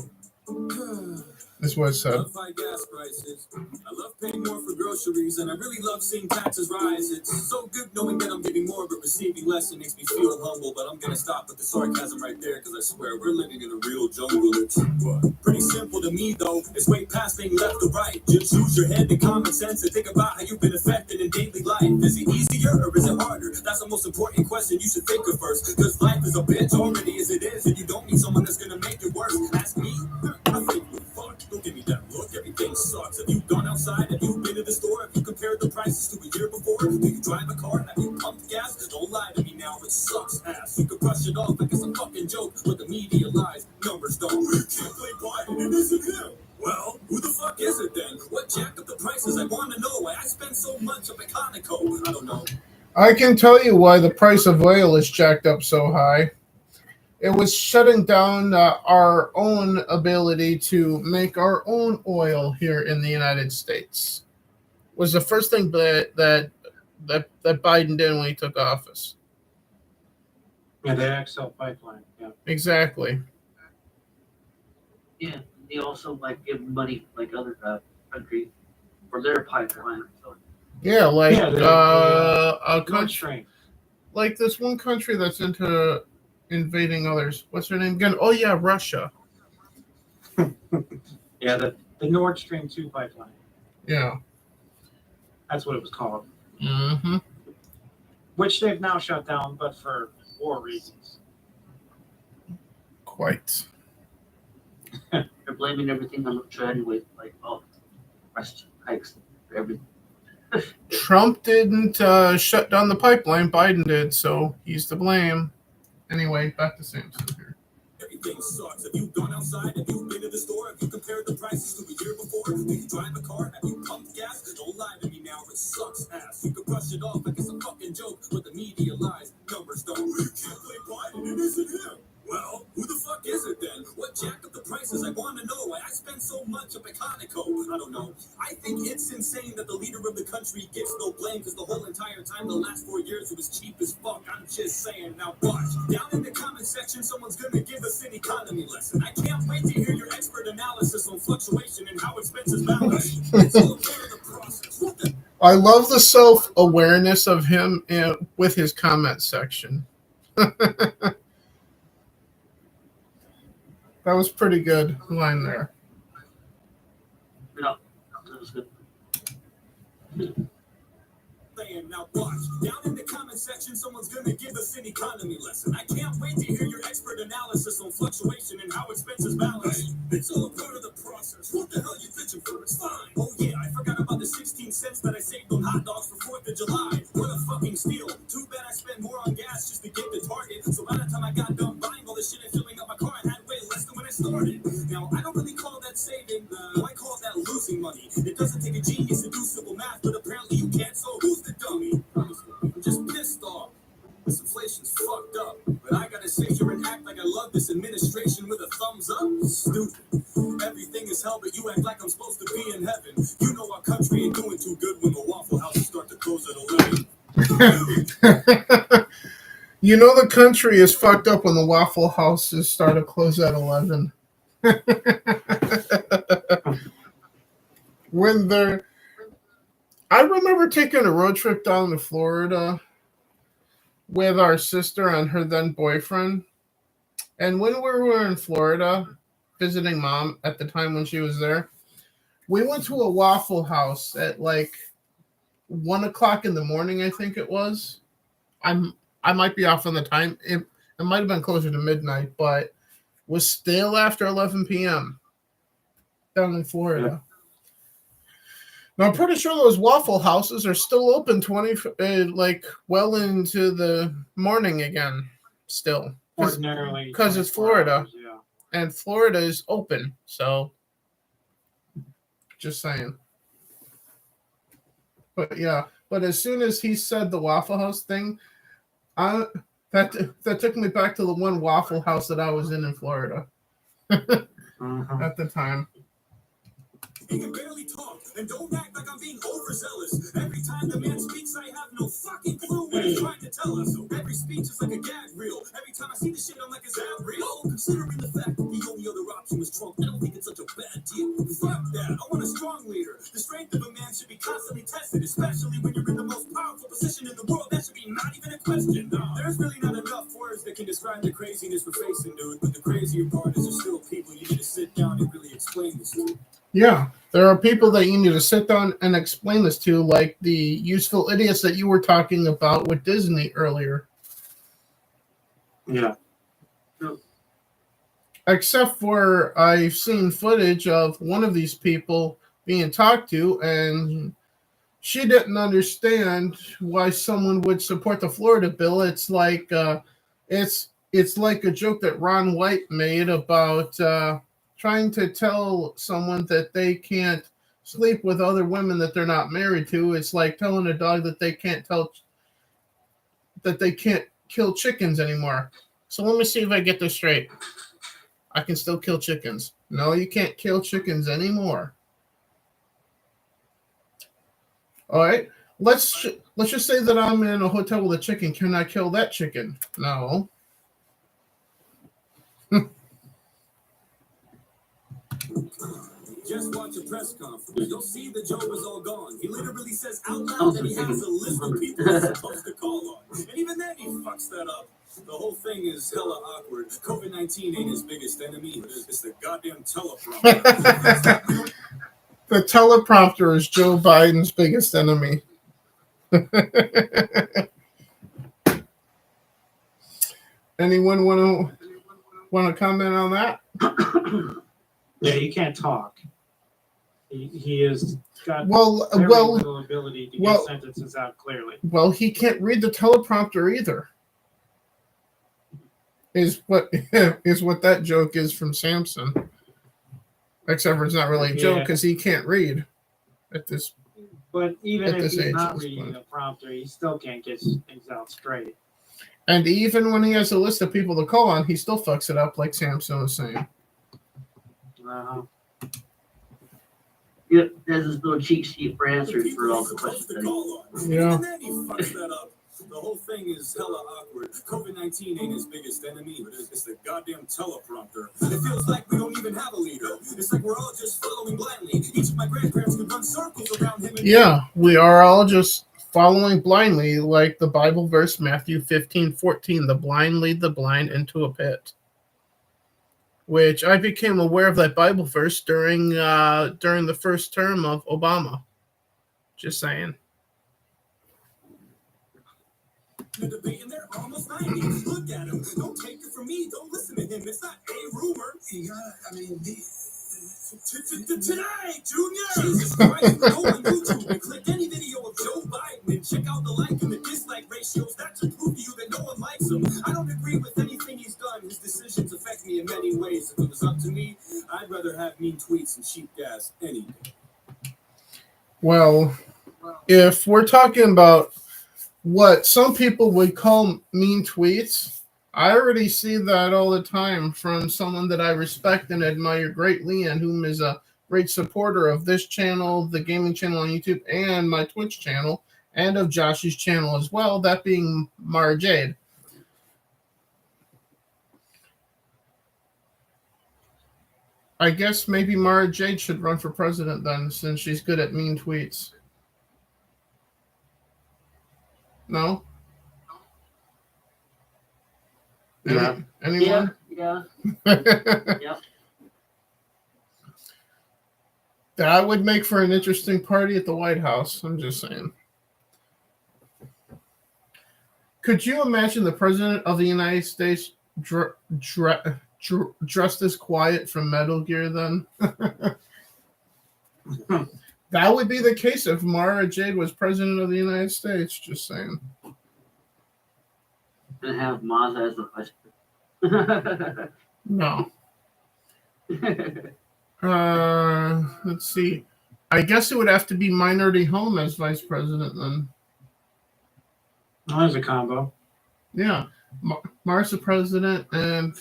Is what it I said. love high gas prices. I love paying more for groceries, and I really love seeing taxes rise. It's so good knowing that I'm giving more, but receiving less. It makes me feel humble. But I'm gonna stop with the sarcasm right there, because I swear we're living in a real jungle. It's pretty simple to me, though. It's way past being left or right. Just use your head and common sense and think about how you've been affected in daily life. Is it easier or is it harder? That's the most important question you should think of first. Because life is a bitch already as it is, and you don't need someone that's gonna make it worse. Ask me, I think we're fucked. Don't give me that look, everything sucks. Have you gone outside? Have you been to the store? Have you compared the prices to a year before? Do you drive a car? Have you pumped gas? Don't lie to me now, it sucks ass. You can brush it off like it's a fucking joke, but the media lies, numbers don't. You can't play Biden, it isn't him. Well, who the fuck is it then? What jacked up the prices? I want to know why I spend so much of Econoco. I don't know. I can tell you why the price of oil is jacked up so high. It was shutting down our own ability to make our own oil here in the United States. Was the first thing that Biden did when he took office. Yeah, the XL pipeline. Yeah, Exactly. Yeah, they also like give money like other countries for their pipeline. So Yeah, like Yeah, a Nord country, Stream. like this one country that's into invading others. What's her name again? Oh yeah, Russia. Yeah, the Nord Stream 2 pipeline. Yeah. That's what it was called. Mm-hmm. Which they've now shut down, but for war reasons. Quite. they're blaming everything on Russia anyway, like price hikes, everything. Trump didn't shut down the pipeline. Biden did, so he's to blame. Anyway, back to Samson here. Everything sucks. Have you gone outside? Have you been to the store? Have you compared the prices to a year before? Do you drive a car? Have you pumped gas? Don't lie to me now, it sucks ass. You can brush it off like it's a fucking joke, but the media lies, numbers don't. You can't play Biden, it isn't him. Well, who the fuck is prices. I want to know why I spend so much up at Conoco. I don't know. I think it's insane that the leader of the country gets no blame because the whole entire time, the last 4 years, it was cheap as fuck. I'm just saying. Now watch. Down in the comment section, someone's gonna give us an economy lesson. I can't wait to hear your expert analysis on fluctuation and how expenses balance. It's all part of the process. What the? I love the self-awareness of him with his comment section. That was pretty good line there. Yeah, that was good. Now watch. Down in the comment section, someone's gonna give us an economy lesson. I can't wait to hear your expert analysis on fluctuation and how expenses balance. It's all part of the process. What the hell are you bitching for? It's fine. Oh yeah, I forgot about the 16 cents that I saved on hot dogs for 4th of July. What a fucking steal. Too bad I spent more on gas just to get to Target. So by the time I got done buying all this shit and filling up my car, I had way less than when I started. Now, I don't really call that saving. I call that losing money. It doesn't take a genius to do simple math, but apparently you can't, so who's the dummy? I'm just pissed off. This inflation's fucked up. But I gotta sit here and act like I love this administration with a thumbs up? Stupid. Everything is hell, but you act like I'm supposed to be in heaven. You know our country ain't doing too good when the Waffle Houses start to close at 11. You know the country is fucked up when the Waffle Houses start to close at 11. When they're... I remember taking a road trip down to Florida with our sister and her then boyfriend. And when we were in Florida visiting mom at the time when she was there, we went to a Waffle House at like 1 o'clock in the morning, I think it was. I might be off on the time. It might have been closer to midnight, but was still after 11 p.m. down in Florida. Yeah. Now, I'm pretty sure those Waffle Houses are still open well into the morning again, still. Ordinarily. Because it's Florida. Hours, yeah. And Florida is open, so just saying. But yeah, but as soon as he said the Waffle House thing, that took me back to the one Waffle House that I was in Florida at the time. He can barely talk, and don't act like I'm being overzealous. Every time the man speaks, I have no fucking clue what he's trying to tell us. So every speech is like a gag reel. Every time I see the shit, I'm like, is that real? Considering the fact that the only other option was Trump, I don't think it's such a bad deal. Fuck that. I want a strong leader. The strength of a man should be constantly tested, especially when you're in the most powerful position in the world. That should be not even a question. There's really not enough words that can describe the craziness we're facing, dude. But the crazier part is there's still people you need to sit down and really explain this to. Yeah, there are people that you need to sit down and explain this to, like the useful idiots that you were talking about with Disney earlier. Yeah. Except for I've seen footage of one of these people being talked to, and she didn't understand why someone would support the Florida bill. It's like it's like a joke that Ron White made about trying to tell someone that they can't sleep with other women that they're not married to. It's like telling a dog that they can't kill chickens anymore. So let me see if I get this straight. I can still kill chickens. No, you can't kill chickens anymore. All right. Let's just say that I'm in a hotel with a chicken. Can I kill that chicken? No. Just watch a press conference. You'll see the joke is all gone. He literally says out loud that he has a list of people he's supposed to call on. And even then, he fucks that up. The whole thing is hella awkward. COVID-19 ain't his biggest enemy. It's the goddamn teleprompter. The teleprompter is Joe Biden's biggest enemy. Anyone want to comment on that? Yeah, he can't talk. He has got very little ability to get sentences out clearly. Well, he can't read the teleprompter either. Is what that joke is from Samson. Except for it's not really a joke because he can't read at this. But even if he's not reading the prompter, he still can't get things out straight. And even when he has a list of people to call on, he still fucks it up, like Samson was saying. Yeah, there's this little cheat sheet for answers for all the questions. Yeah. Even then he fucks that up. The whole thing is hella awkward. COVID-19 ain't his biggest enemy, but it's the goddamn teleprompter. It feels like we don't even have a leader. It's like we're all just following blindly. Each of my grandparents could run circles around him. Yeah, we are all just following blindly, like the Bible verse Matthew 15:14. The blind lead the blind into a pit. Which I became aware of that Bible verse during the first term of Obama. Just saying. The debate and they're almost 90. Look at him. Don't take it from me. Don't listen to him. It's not a rumor. Tonight, Junior! Jesus Christ, go on YouTube and click any video of Joe Biden and check out the like and the dislike ratios. That's to prove to you that no one likes him. I don't agree with anything he's done. His decisions affect me in many ways. If it was up to me, I'd rather have mean tweets and cheap gas any day. Well, if we're talking about what some people would call mean tweets, I already see that all the time from someone that I respect and admire greatly and whom is a great supporter of this channel, the gaming channel on YouTube, and my Twitch channel, and of Josh's channel as well, that being Mara Jade. I guess maybe Mara Jade should run for president then, since she's good at mean tweets. No? Yeah. Anyone? Yeah. Yeah. That would make for an interesting party at the White House. I'm just saying. Could you imagine the President of the United States dressed as Quiet from Metal Gear then? That would be the case if Mara Jade was President of the United States. Just saying. And have Maz as the vice No. Let's see. I guess it would have to be Minority Home as vice president then. Oh, there's a combo. Yeah. Mara's the president, and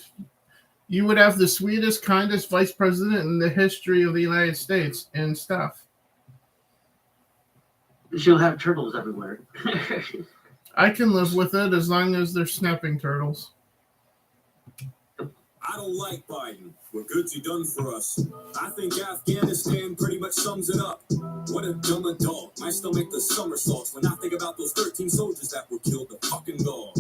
you would have the sweetest, kindest vice president in the history of the United States and stuff. She'll have turtles everywhere. I can live with it as long as they're snapping turtles. I don't like Biden. What good's he done for us? I think Afghanistan pretty much sums it up. What a dumb adult. My stomach does somersaults when I think about those 13 soldiers that were killed the fucking gall.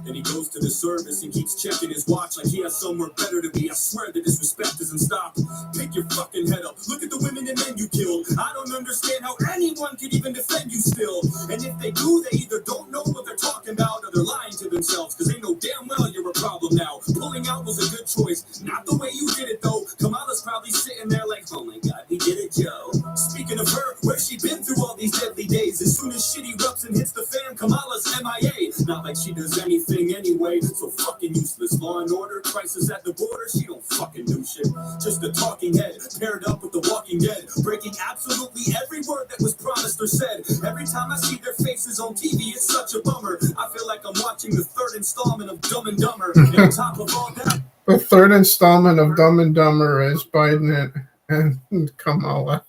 Then he goes to the service and keeps checking his watch like he has somewhere better to be. I swear the disrespect doesn't stop. Pick your fucking head up. Look at the women and men you killed. I don't understand how anyone could even defend you still. And if they do, they either don't know what they're talking about or they're lying to themselves, because they know damn well you're a problem now. Pulling out was a good choice. Not the way you did it though. Kamala's probably sitting there like, oh my god, he did it, Joe. Speaking of her, where's she been through all these deadly days? As soon as shit erupts and hits the fan, Kamala's MIA. Not like she does anything anyway, so fucking useless. Law and order, crisis at the border, she don't fucking do shit. Just a talking head, paired up with the Walking Dead, breaking absolutely every word that was promised or said. Every time I see their faces on TV, it's such a bummer. I feel like I'm watching the third installment of Dumb and Dumber. And on top of all that, the third installment of Dumb and Dumber is Biden and Kamala.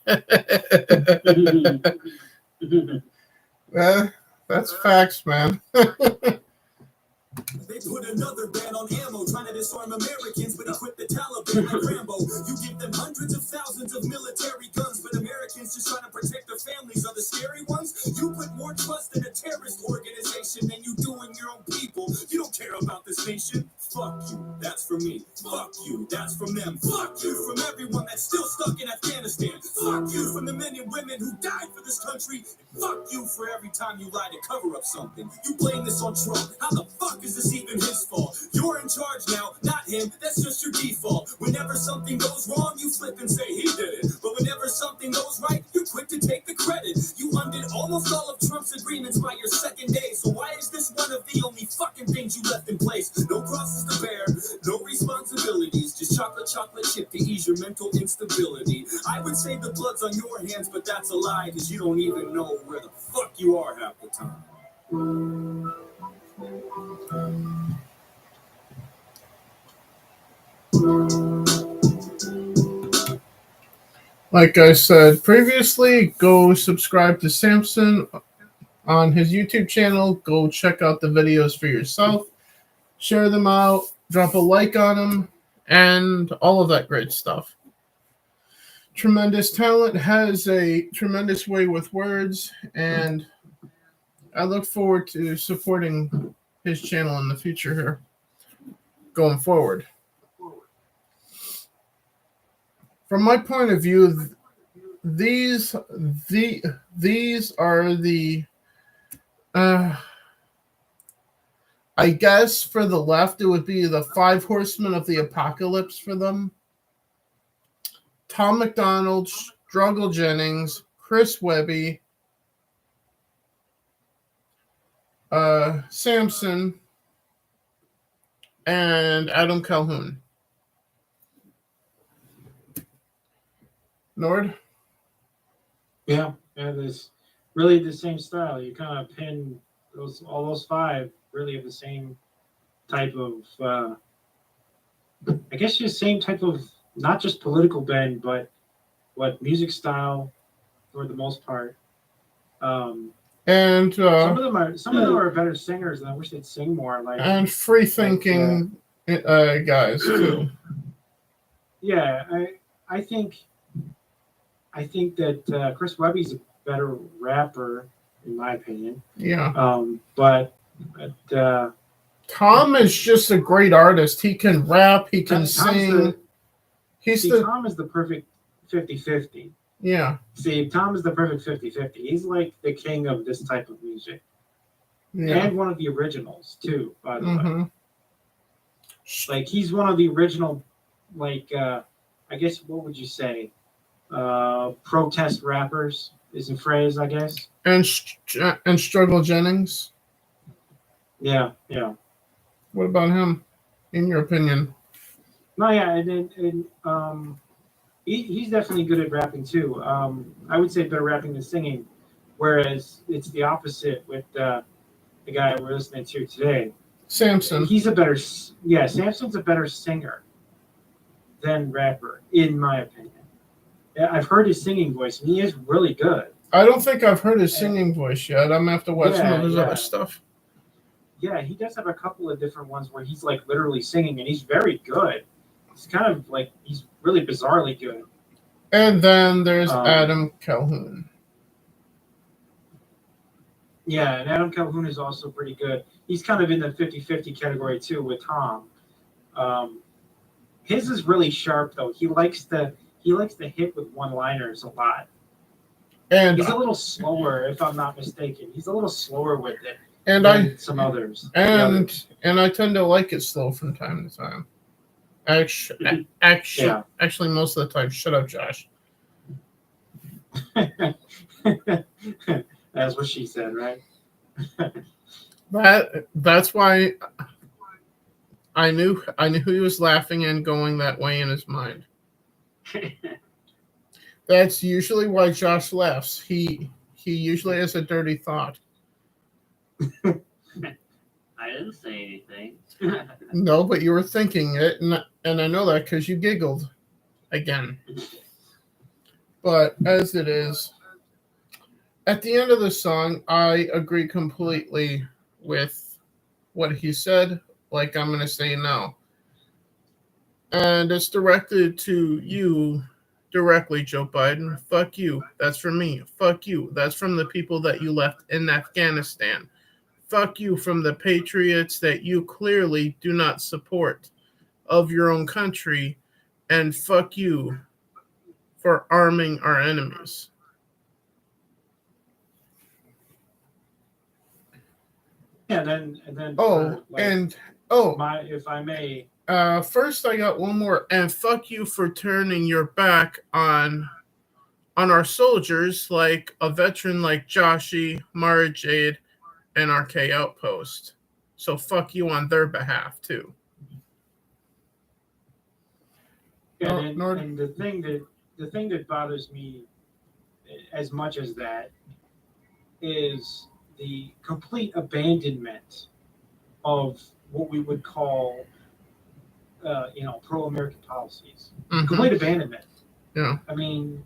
That's facts, man. they put another ban on ammo, trying to disarm Americans, but equip the Taliban like Rambo. You give them hundreds of thousands of military guns, but Americans just trying to protect their families are the scary ones. You put more trust in a terrorist organization than you do in your own people. You don't care about this nation. Fuck you, that's from me. Fuck you, that's from them. Fuck you from everyone that's still stuck in Afghanistan. Fuck you from the men and women who died for this country. And fuck you for every time you lie to cover up something. You blame this on Trump. How the fuck is this even his fault? You're in charge now, not him. That's just your default. Whenever something goes wrong, you flip and say he did it. But whenever something goes right, you're quick to take the credit. You undid almost all of Trump's agreements by your second day. So why is this one of the only fucking things you left in place? No crosses to bear, no responsibilities, just chocolate chip to ease your mental instability. I would say the blood's on your hands, but that's a lie, because you don't even know where the fuck you are half the time. Like I said previously, go subscribe to Samson on his YouTube channel. Go check out the videos for yourself. Share them out. Drop a like on them. And all of that great stuff. Tremendous talent, has a tremendous way with words. And I look forward to supporting his channel in the future here. Going forward. From my point of view, these are the I guess for the left it would be the 5 horsemen of the apocalypse for them. Tom McDonald, Struggle Jennings, Chris Webby, Samson, and Adam Calhoun. Nord? Yeah, there's really the same style. You kind of pin all those 5 really have the same type of, I guess, just same type of not just political bend, but what music style for the most part. And some of them are better singers, and I wish they'd sing more. Like and free thinking guys too. Yeah, I think that Chris Webby's a better rapper, in my opinion. Yeah. But Tom is just a great artist. He can rap. He can sing. Tom is the perfect 50-50. Yeah. See, Tom is the perfect 50-50. He's like the king of this type of music. Yeah. And one of the originals, too, by the way. Like, he's one of the original, like, I guess, what would you say? Protest rappers is a phrase, I guess. And Struggle Jennings. Yeah. What about him, in your opinion? No, yeah, and he's definitely good at rapping too. I would say better rapping than singing, whereas it's the opposite with the guy we're listening to today. Samson. Samson's a better singer than rapper, in my opinion. I've heard his singing voice, and he is really good. I don't think I've heard his singing voice yet. I'm going to have to watch some of his other stuff. Yeah, he does have a couple of different ones where he's like literally singing, and he's very good. It's kind of like he's really bizarrely good. And then there's Adam Calhoun. Yeah, and Adam Calhoun is also pretty good. He's kind of in the 50-50 category too with Tom. His is really sharp though. He likes to hit with one-liners a lot. And he's a little slower, if I'm not mistaken. He's a little slower with it than some others. And I tend to like it slow from time to time. Actually, most of the time. Shut up, Josh. That's what she said, right? That's why I knew he was laughing and going that way in his mind. That's usually why Josh laughs. He usually has a dirty thought. I didn't say anything. No, but you were thinking it, and I know that because you giggled again. But as it is, at the end of the song, I agree completely with what he said, like I'm going to say now. And it's directed to you directly, Joe Biden. Fuck you. That's from me. Fuck you. That's from the people that you left in Afghanistan. Fuck you from the patriots that you clearly do not support of your own country. And fuck you for arming our enemies. Yeah, and then if I may. First, I got one more. And fuck you for turning your back on our soldiers, like a veteran like Joshy, Mara Jade, and RK Outpost. So fuck you on their behalf too. Yeah, and the thing that bothers me as much as that is the complete abandonment of what we would call pro-American policies. Mm-hmm. Complete abandonment. Yeah. I mean,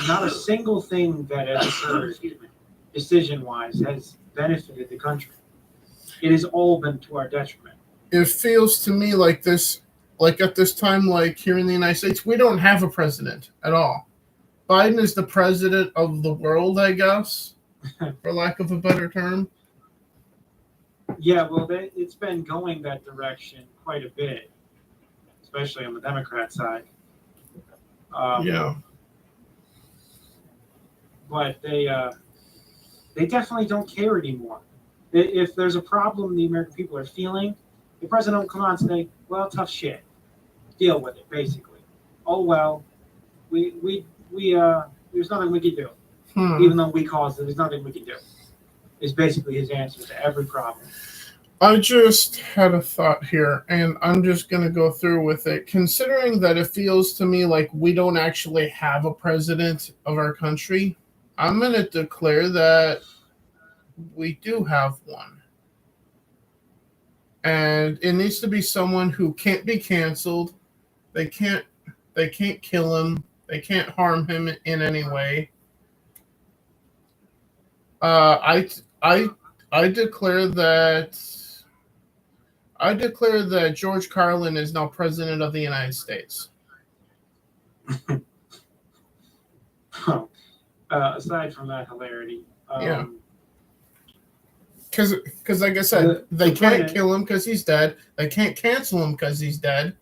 not a single thing that has occurred Excuse me. decision-wise has benefited the country. It has all been to our detriment. It feels to me like this, like at this time, like here in the United States, we don't have a president at all. Biden is the president of the world, I guess, for lack of a better term. Yeah, well, it's been going that direction quite a bit, especially on the Democrat side. Yeah. But they definitely don't care anymore. If there's a problem the American people are feeling, the president will come out and say, well, tough shit. Deal with it, basically. Oh, well, we there's nothing we can do. Even though we caused it, there's nothing we can do. Is basically his answer to every problem. I just had a thought here, and I'm just going to go through with it. Considering that it feels to me like we don't actually have a president of our country, I'm going to declare that we do have one. And it needs to be someone who can't be canceled. They can't kill him. They can't harm him in any way. I declare that George Carlin is now president of the United States. Aside from that hilarity, Yeah. Because like I said, they can't kill him because he's dead. They can't cancel him because he's dead.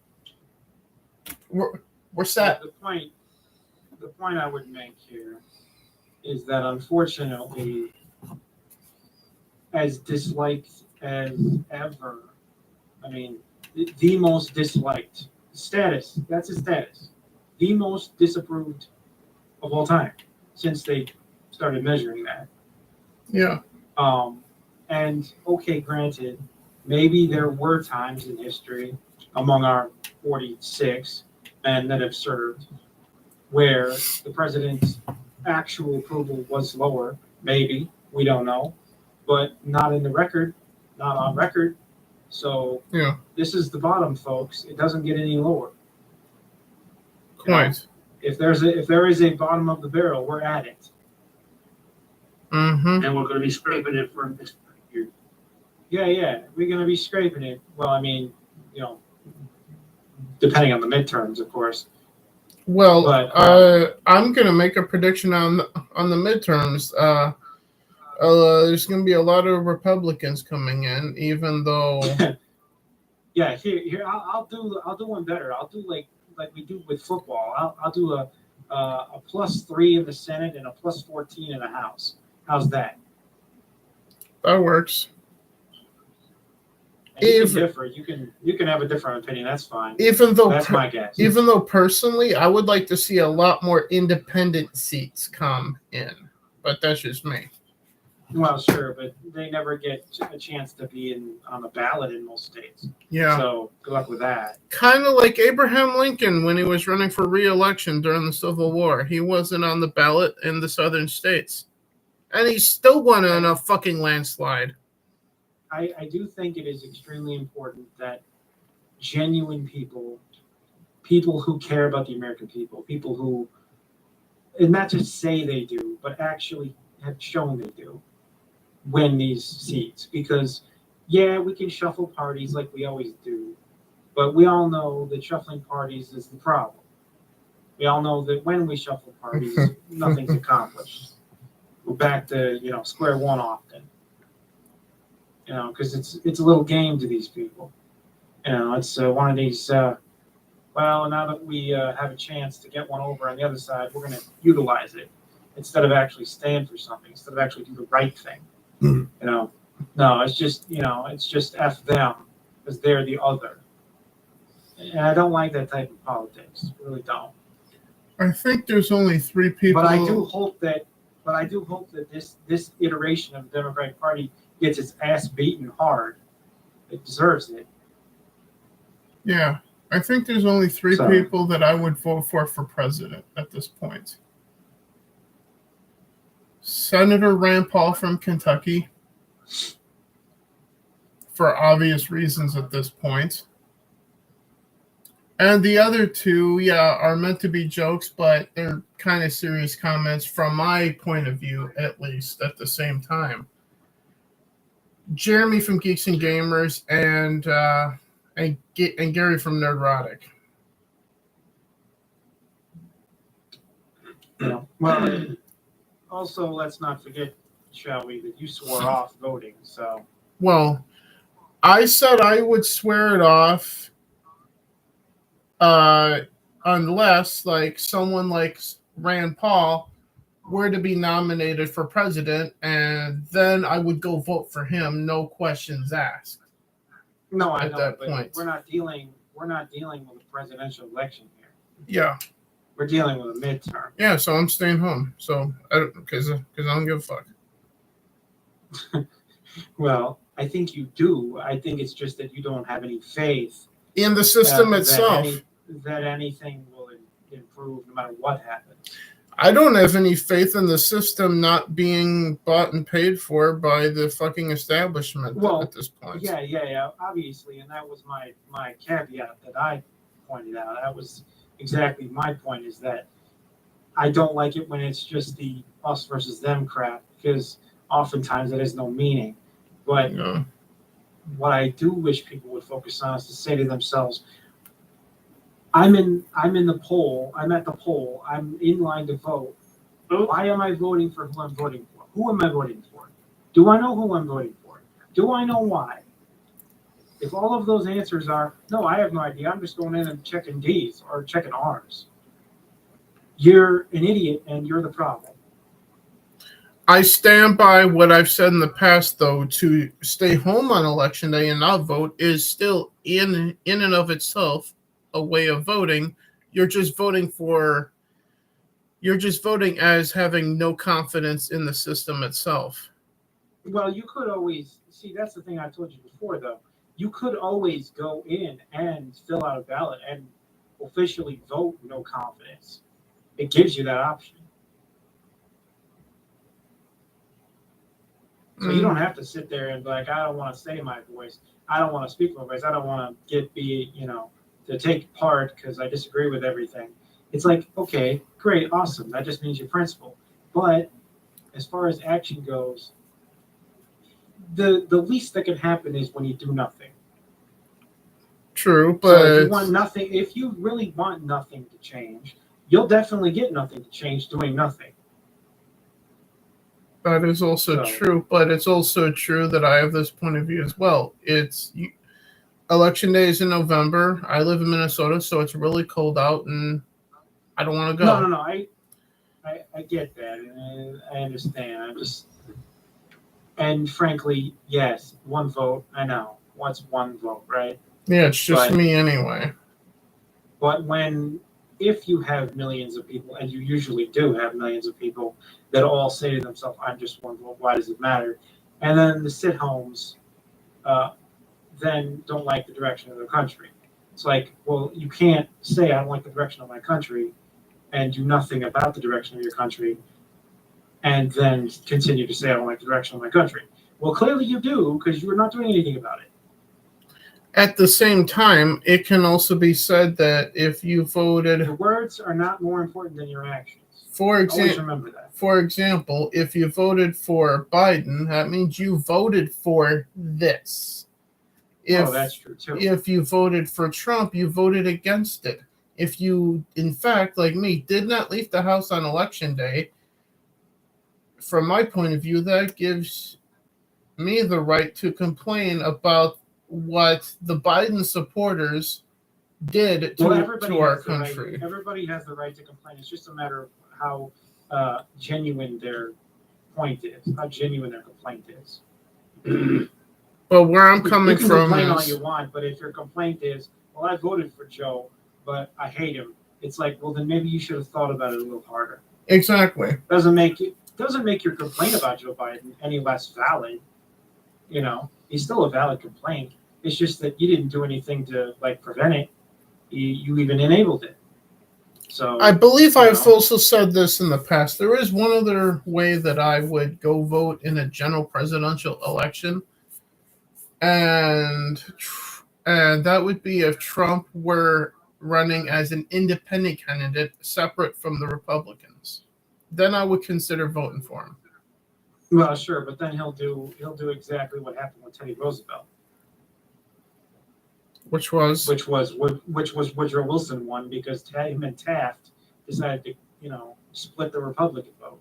We're set. The point I would make here is that unfortunately, as disliked as ever, I mean, the most disliked status, that's his status, the most disapproved of all time since they started measuring that. Yeah. And okay, granted, maybe there were times in history among our 46 men that have served where the president's actual approval was lower. Maybe, we don't know, but not in the record, not on record. So Yeah. This is the bottom, folks. It doesn't get any lower. Quite. If there is a bottom of the barrel, we're at it. Mm-hmm. And we're going to be scraping it for this year. Yeah, we're going to be scraping it. Well, I mean, depending on the midterms, of course. Well, But, I'm gonna make a prediction on the midterms. There's gonna be a lot of Republicans coming in, even though. Yeah, here I'll do one better. I'll do like we do with football. I'll do a +3 in the Senate and a +14 in the House. How's that? That works. And you can differ. You can have a different opinion. That's fine. Even though That's my guess. Even though personally, I would like to see a lot more independent seats come in, but that's just me. Well, sure, but they never get a chance to be on the ballot in most states. Yeah. So good luck with that. Kind of like Abraham Lincoln when he was running for re-election during the Civil War. He wasn't on the ballot in the southern states, and he still won on a fucking landslide. I do think it is extremely important that genuine people who care about the American people who, and not just say they do, but actually have shown they do, win these seats. Because, yeah, we can shuffle parties like we always do, but we all know that shuffling parties is the problem. We all know that when we shuffle parties, nothing's accomplished. We're back to, square one often. Because it's a little game to these people. It's one of these, well, now that we have a chance to get one over on the other side, we're going to utilize it instead of actually stand for something, instead of actually do the right thing. Mm-hmm. No, it's just F them because they're the other. And I don't like that type of politics. I really don't. I think there's only 3 people. But I do hope that this iteration of the Democratic Party gets its ass beaten hard. It deserves it. Yeah, I think there's only 3 people that I would vote for president at this point. Senator Rand Paul from Kentucky, for obvious reasons at this point. And the other two, are meant to be jokes, but they're kind of serious comments from my point of view, at least, at the same time. Jeremy from Geeks and Gamers and Gary from Nerdrotic. Yeah. Well, also, let's not forget, shall we, that you swore off voting. So, well, I said I would swear it off unless, like, someone like Rand Paul were to be nominated for president, and then I would go vote for him, no questions asked. no, I At know, that but point. we're not dealing with a presidential election here. Yeah, We're dealing with a midterm. yeah. So I'm staying home. So because I don't give a fuck. Well, I think you do. I think it's just that you don't have any faith In the system that itself, that anything will improve no matter what happens. I don't have any faith in the system not being bought and paid for by the fucking establishment at this point. Yeah, obviously, and that was my caveat that I pointed out. That was exactly my point, is that I don't like it when it's just the us versus them crap, because oftentimes it has no meaning. But Yeah. what I do wish people would focus on is to say to themselves, I'm in the poll. I'm at the poll. I'm in line to vote. Why am I voting for who I'm voting for? Who am I voting for? Do I know who I'm voting for? Do I know why? If all of those answers are, no, I have no idea. I'm just going in and checking D's or checking R's. You're an idiot and you're the problem. I stand by what I've said in the past, though. To stay home on election day and not vote is still in and of itself a way of voting. You're just voting as having no confidence in the system itself. Well, you could always see, that's the thing I told you before, though. You could always go in and fill out a ballot and officially vote no confidence. It gives you that option. So you don't have to sit there and be like, I don't want to say my voice. I don't want to speak my voice. I don't want to to take part because I disagree with everything. It's like, okay, great, awesome. That just means you're principled. But as far as action goes, the least that can happen is when you do nothing. True, but so if you want nothing, if you really want nothing to change, you'll definitely get nothing to change doing nothing. that is also true. But it's also true that I have this point of view as well. Election day is in November. I live in Minnesota, so it's really cold out, and I don't want to go. No. I get that, and I understand. And frankly, yes, one vote. I know. What's one vote, right? Yeah, it's just me anyway. But if you have millions of people, and you usually do have millions of people that all say to themselves, I'm just one vote, why does it matter? And then the sit-homes then don't like the direction of their country. It's like, well, you can't say I don't like the direction of my country and do nothing about the direction of your country and then continue to say I don't like the direction of my country. Well, clearly you do, because you're not doing anything about it. At the same time, it can also be said that if you voted... Your words are not more important than your actions. Always remember that. For example, if you voted for Biden, that means you voted for this. That's true, too. If you voted for Trump, you voted against it. If you, in fact, like me, did not leave the house on election day, from my point of view, that gives me the right to complain about what the Biden supporters did to our country. Everybody has the right to complain. It's just a matter of how genuine their point is, how genuine their complaint is. Well, where I'm coming from, you can from complain all is, you want, but if your complaint is, well, I voted for Joe, but I hate him, it's like, well, then maybe you should have thought about it a little harder. Exactly. Doesn't make your complaint about Joe Biden any less valid. He's still a valid complaint. It's just that you didn't do anything to prevent it. You even enabled it. So I believe I've also said this in the past. There is one other way that I would go vote in a general presidential election, and that would be if Trump were running as an independent candidate separate from the Republicans. Then I would consider voting for him. Well, sure, but then he'll do exactly what happened with Teddy Roosevelt, Which was Woodrow Wilson won because him and Taft decided to, split the Republican vote.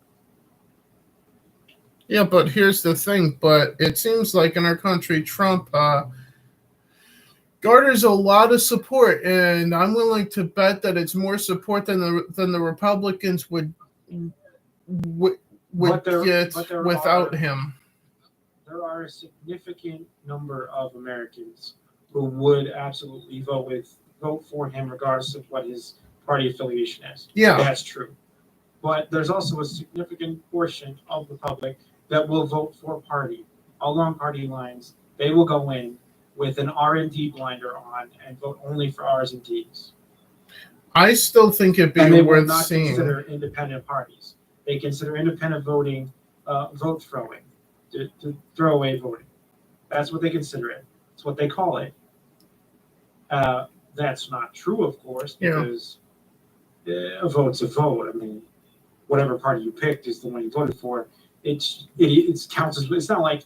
Yeah, but here's the thing. But it seems like in our country, Trump garners a lot of support, and I'm willing to bet that it's more support than the Republicans would get without him. There are a significant number of Americans who would absolutely vote for him regardless of what his party affiliation is. Yeah, that's true. But there's also a significant portion of the public that will vote for party along party lines. They will go in with an R&D blinder on and vote only for R's and D's. I still think it'd be and they will worth not seeing. Consider independent parties. They consider independent voting vote throwing, to throw away voting. That's what they consider it. That's what they call it. That's not true, of course, because a vote's a vote. I mean, whatever party you picked is the one you voted for. It counts as. It's not like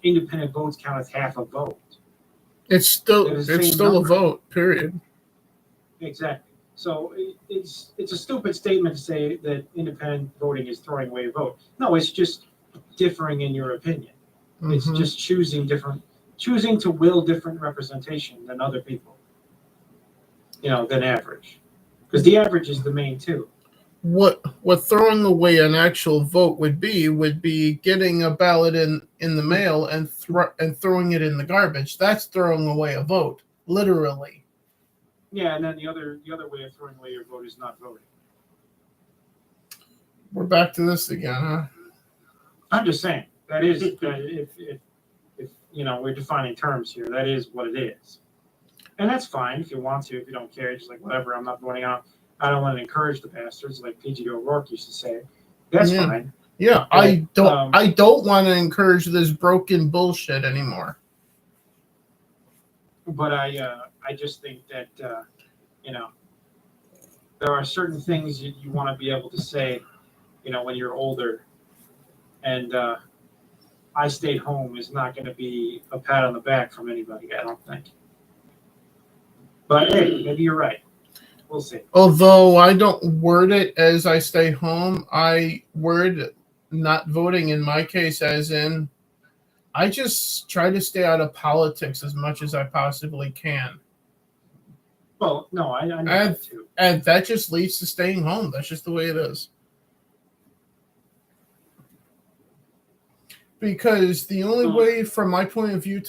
independent votes count as half a vote. It's still a vote. Period. Exactly. So it's a stupid statement to say that independent voting is throwing away a vote. No, it's just differing in your opinion. Mm-hmm. It's just choosing to will different representation than other people. Than average, because the average is the main two. What throwing away an actual vote would be getting a ballot in the mail and throwing it in the garbage. That's throwing away a vote, literally. Yeah, and then the other way of throwing away your vote is not voting. We're back to this again, huh? I'm just saying that is if we're defining terms here, that is what it is, and that's fine if you want to. If you don't care, just like whatever. I'm not voting out. I don't want to encourage the bastards, like P.G. O'Rourke used to say. That's fine. Yeah, but, I don't want to encourage this broken bullshit anymore. But I just think that there are certain things you want to be able to say, when you're older, and I stayed home is not going to be a pat on the back from anybody. I don't think. But hey, maybe you're right. We'll see. Although I don't word it as I stay home, I word not voting in my case as in I just try to stay out of politics as much as I possibly can. Well, no, I know that too. And that just leads to staying home. That's just the way it is. Because the only way, from my point of view,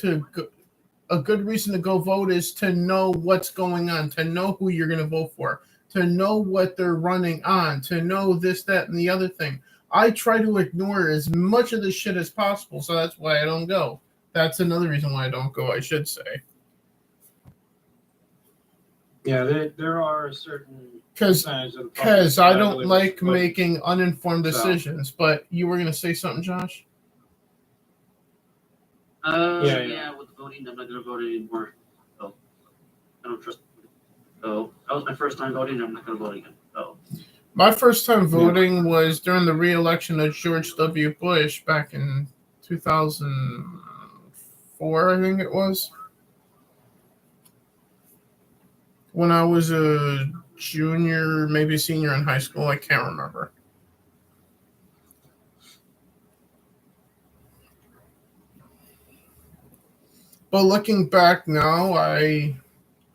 a good reason to go vote is to know what's going on, to know who you're going to vote for, to know what they're running on, to know this, that, and the other thing. I try to ignore as much of this shit as possible, so that's why I don't go. That's another reason why I don't go, I should say. Yeah, there are certain because I don't like making uninformed decisions. But you were going to say something, Josh? Yeah, with voting, I'm not going to vote anymore. So I don't trust it. So that was my first time voting. I'm not going to vote again. So my first time voting was during the re-election of George W. Bush back in 2004, I think it was. When I was a junior, maybe senior in high school, I can't remember. But looking back now,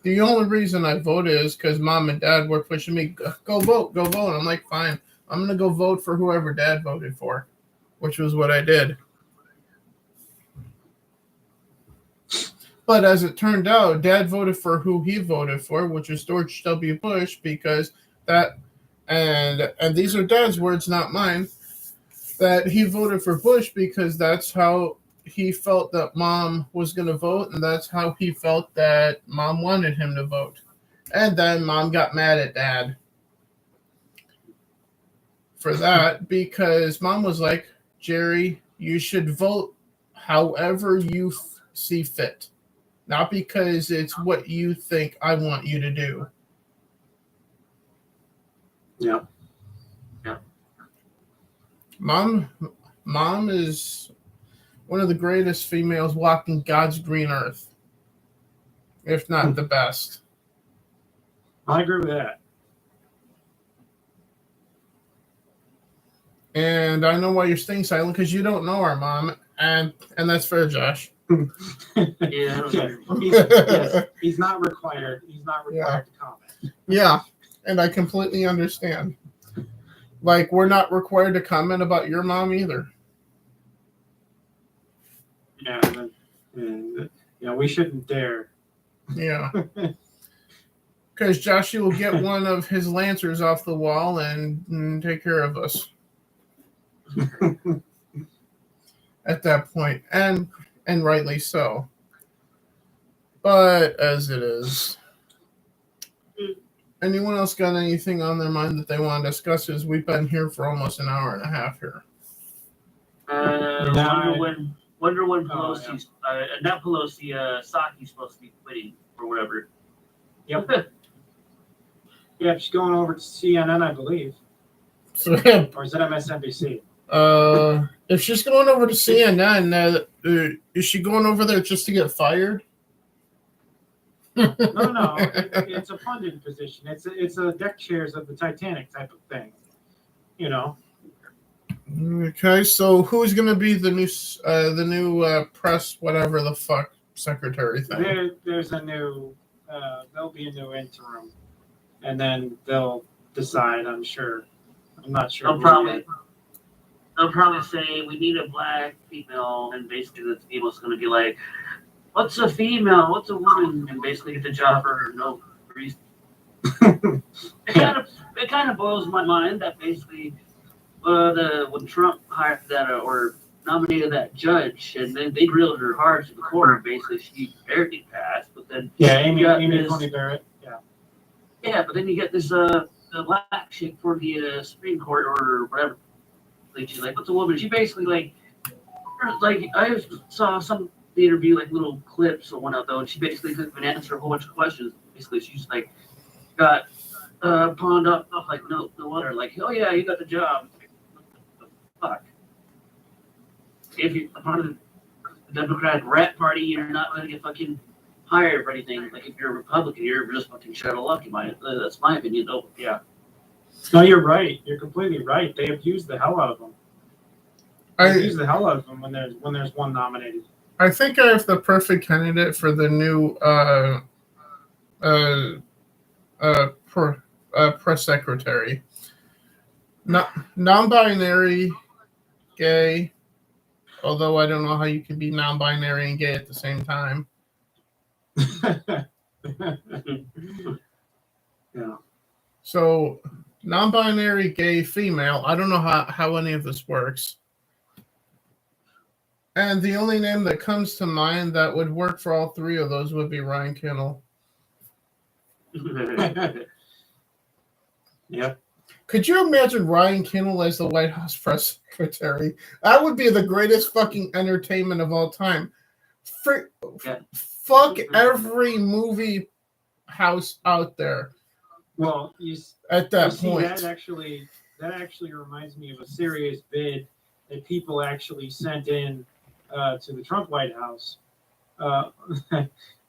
the only reason I voted is because mom and dad were pushing me, go vote. And I'm like, fine, I'm going to go vote for whoever dad voted for, which was what I did. But as it turned out, dad voted for who he voted for, which was George W. Bush, because that, and these are dad's words, not mine, that he voted for Bush because that's how he felt that mom was going to vote, and that's how he felt that mom wanted him to vote. And then mom got mad at dad for that because mom was like, Jerry, you should vote however you see fit. Not because it's what you think I want you to do. Yeah. Mom is one of the greatest females walking God's green earth, if not the best. I agree with that. And I know why you're staying silent, because you don't know our mom, and that's fair, Josh. Yeah, He's not required. He's not required to comment. Yeah, and I completely understand. Like, we're not required to comment about your mom either. Yeah, we shouldn't dare. Yeah. Because Josh will get one of his lancers off the wall and take care of us. At that point, and rightly so. But as it is, anyone else got anything on their mind that they want to discuss? As we've been here for almost an hour and a half here. Wonder when Pelosi, not Pelosi, Saki's supposed to be quitting or whatever. Yep. Yeah, she's going over to CNN, I believe. So, or is it MSNBC? If she's going over to CNN, is she going over there just to get fired? No. It's a pundit position. It's a deck chairs of the Titanic type of thing. You know. Okay, so who's going to be the new press whatever the fuck secretary thing? There's a new there'll be a new interim, and then they'll decide. I'm sure. I'm not sure. They'll probably say we need a black female, and basically the female's going to be like, "What's a female? What's a woman?" And basically get the job for no reason. It kind of boils my mind that basically when Trump hired that or nominated that judge, and then they grilled her hard to the core. Basically, she barely passed, but then Amy Coney Barrett. Yeah, but then you get this the black chick for the Supreme Court or whatever. Like she's like, what's a woman? She basically like I saw some interview like little clips or one out though, and she basically couldn't even answer a whole bunch of questions. Basically, she's like got pawned up like no other. Like, oh yeah, you got the job. What the fuck? If you're a part of the Democratic rat party, you're not going to get fucking hired for anything. Like if you're a Republican, you're just fucking shut of luck. That's my opinion. Oh yeah. No, you're right. You're completely right. They abuse the hell out of them. They abuse the hell out of them when there's one nominated. I think I have the perfect candidate for the new press secretary. Non-binary, gay. Although I don't know how you can be non-binary and gay at the same time. Yeah. So, non-binary, gay, female. I don't know how any of this works. And the only name that comes to mind that would work for all three of those would be Ryan Kinnell. Yep. Could you imagine Ryan Kinnell as the White House press secretary? That would be the greatest fucking entertainment of all time. Fuck every movie house out there. Well, at that point, that actually reminds me of a serious bid that people actually sent in to the Trump White House.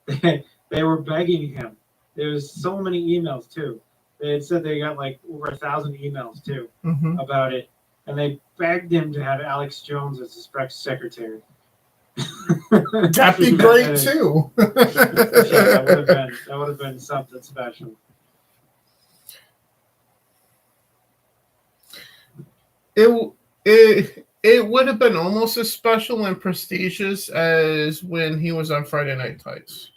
They were begging him. There was so many emails too. They had said they got like over 1,000 emails too about it, and they begged him to have Alex Jones as his press secretary. That'd be great too. that would have been something special. It would have been almost as special and prestigious as when he was on Friday Night Tights.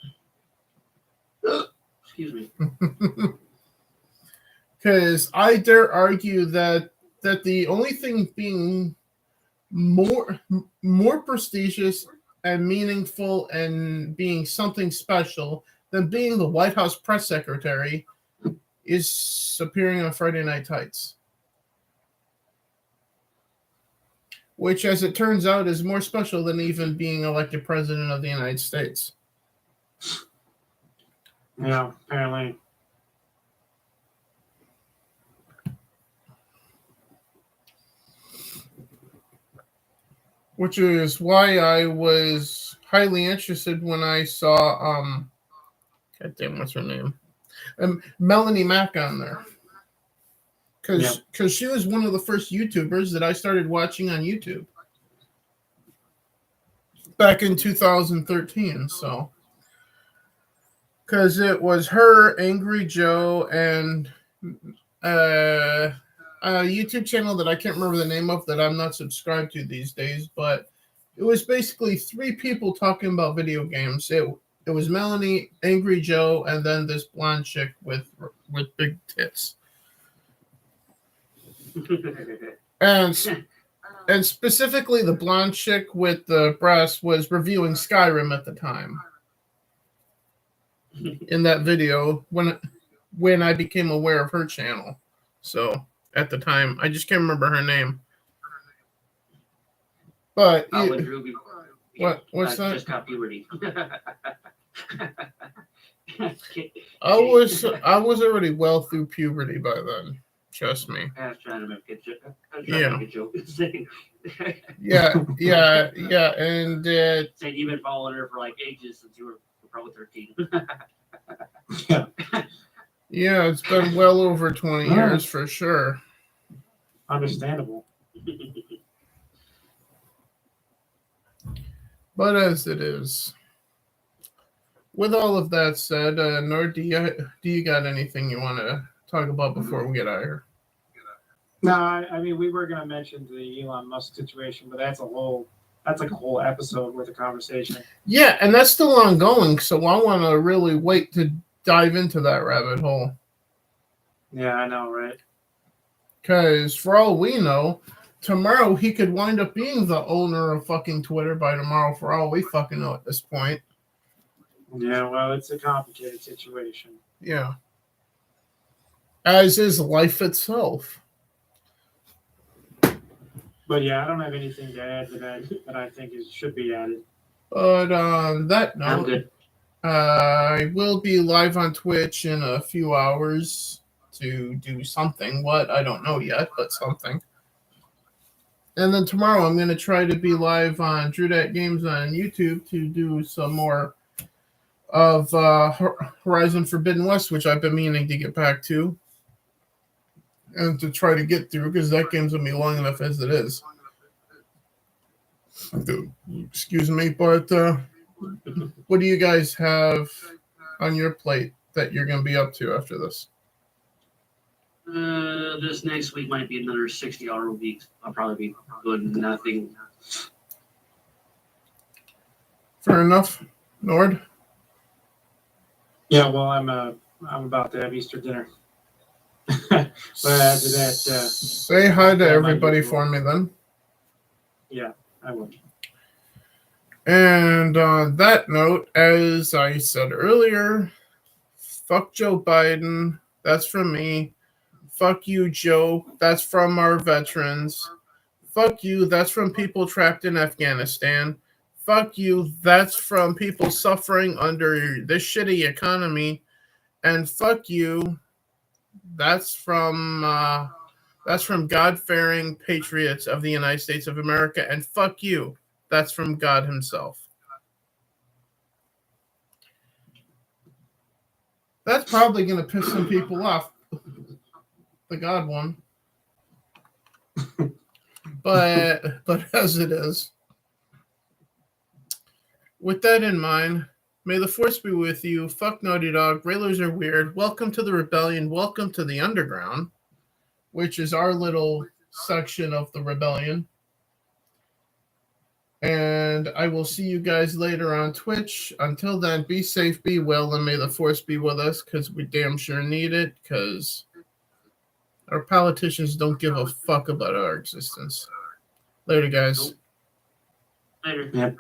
Excuse me. Because I dare argue that the only thing being more prestigious and meaningful and being something special than being the White House press secretary is appearing on Friday Night Tights. Which, as it turns out, is more special than even being elected president of the United States. Yeah, apparently. which is why I was highly interested when I saw God damn, what's her name? Melanie Mack on there. Because she was one of the first YouTubers that I started watching on YouTube back in 2013. So, because it was her, Angry Joe, and a YouTube channel that I can't remember the name of that I'm not subscribed to these days, but it was basically three people talking about video games. It was Melanie, Angry Joe, and then this blonde chick with big tits. And specifically the blonde chick with the breasts was reviewing Skyrim at the time. In that video, when I became aware of her channel. So at the time, I just can't remember her name. But what's that? Just got puberty. I was already well through puberty by then. Trust me. I was trying to make a joke. Yeah, and saying you've been following her for like ages since you were probably 13. Yeah, it's been well over 20 years for sure. Understandable. But as it is. With all of that said, Nord, do you got anything you want to talk about before we get out of here? No, I mean, we were going to mention the Elon Musk situation, but that's like a whole episode worth of conversation. Yeah, and that's still ongoing, so I want to really wait to dive into that rabbit hole. Yeah, I know, right? Because for all we know, tomorrow he could wind up being the owner of fucking Twitter by tomorrow, for all we fucking know at this point. Yeah, well, it's a complicated situation. Yeah. As is life itself. But yeah, I don't have anything to add to that I think should be added. But on that note, I'm good. I will be live on Twitch in a few hours to do something. What? I don't know yet, but something. And then tomorrow I'm going to try to be live on Drew Games on YouTube to do some more of Horizon Forbidden West, which I've been meaning to get back to. And to try to get through, because that game's going to be long enough as it is. Excuse me, but what do you guys have on your plate that you're going to be up to after this? This next week might be another 60-hour week. I'll probably be doing nothing. Fair enough. Nord? Yeah, well, I'm about to have Easter dinner. But after that, say hi to everybody for me then. Yeah, I will. And on that note, as I said earlier, fuck Joe Biden. That's from me. Fuck you, Joe. That's from our veterans. Fuck you. That's from people trapped in Afghanistan. Fuck you. That's from people suffering under this shitty economy. And fuck you. That's from God-fearing patriots of the United States of America. And fuck you. That's from God himself. That's probably going to piss some people off. The God one. But as it is. With that in mind, may the force be with you. Fuck Naughty Dog. Railers are weird. Welcome to the rebellion. Welcome to the underground, which is our little section of the rebellion. And I will see you guys later on Twitch. Until then, be safe, be well, and may the force be with us, because we damn sure need it, because our politicians don't give a fuck about our existence. Later, guys. Later. Yep.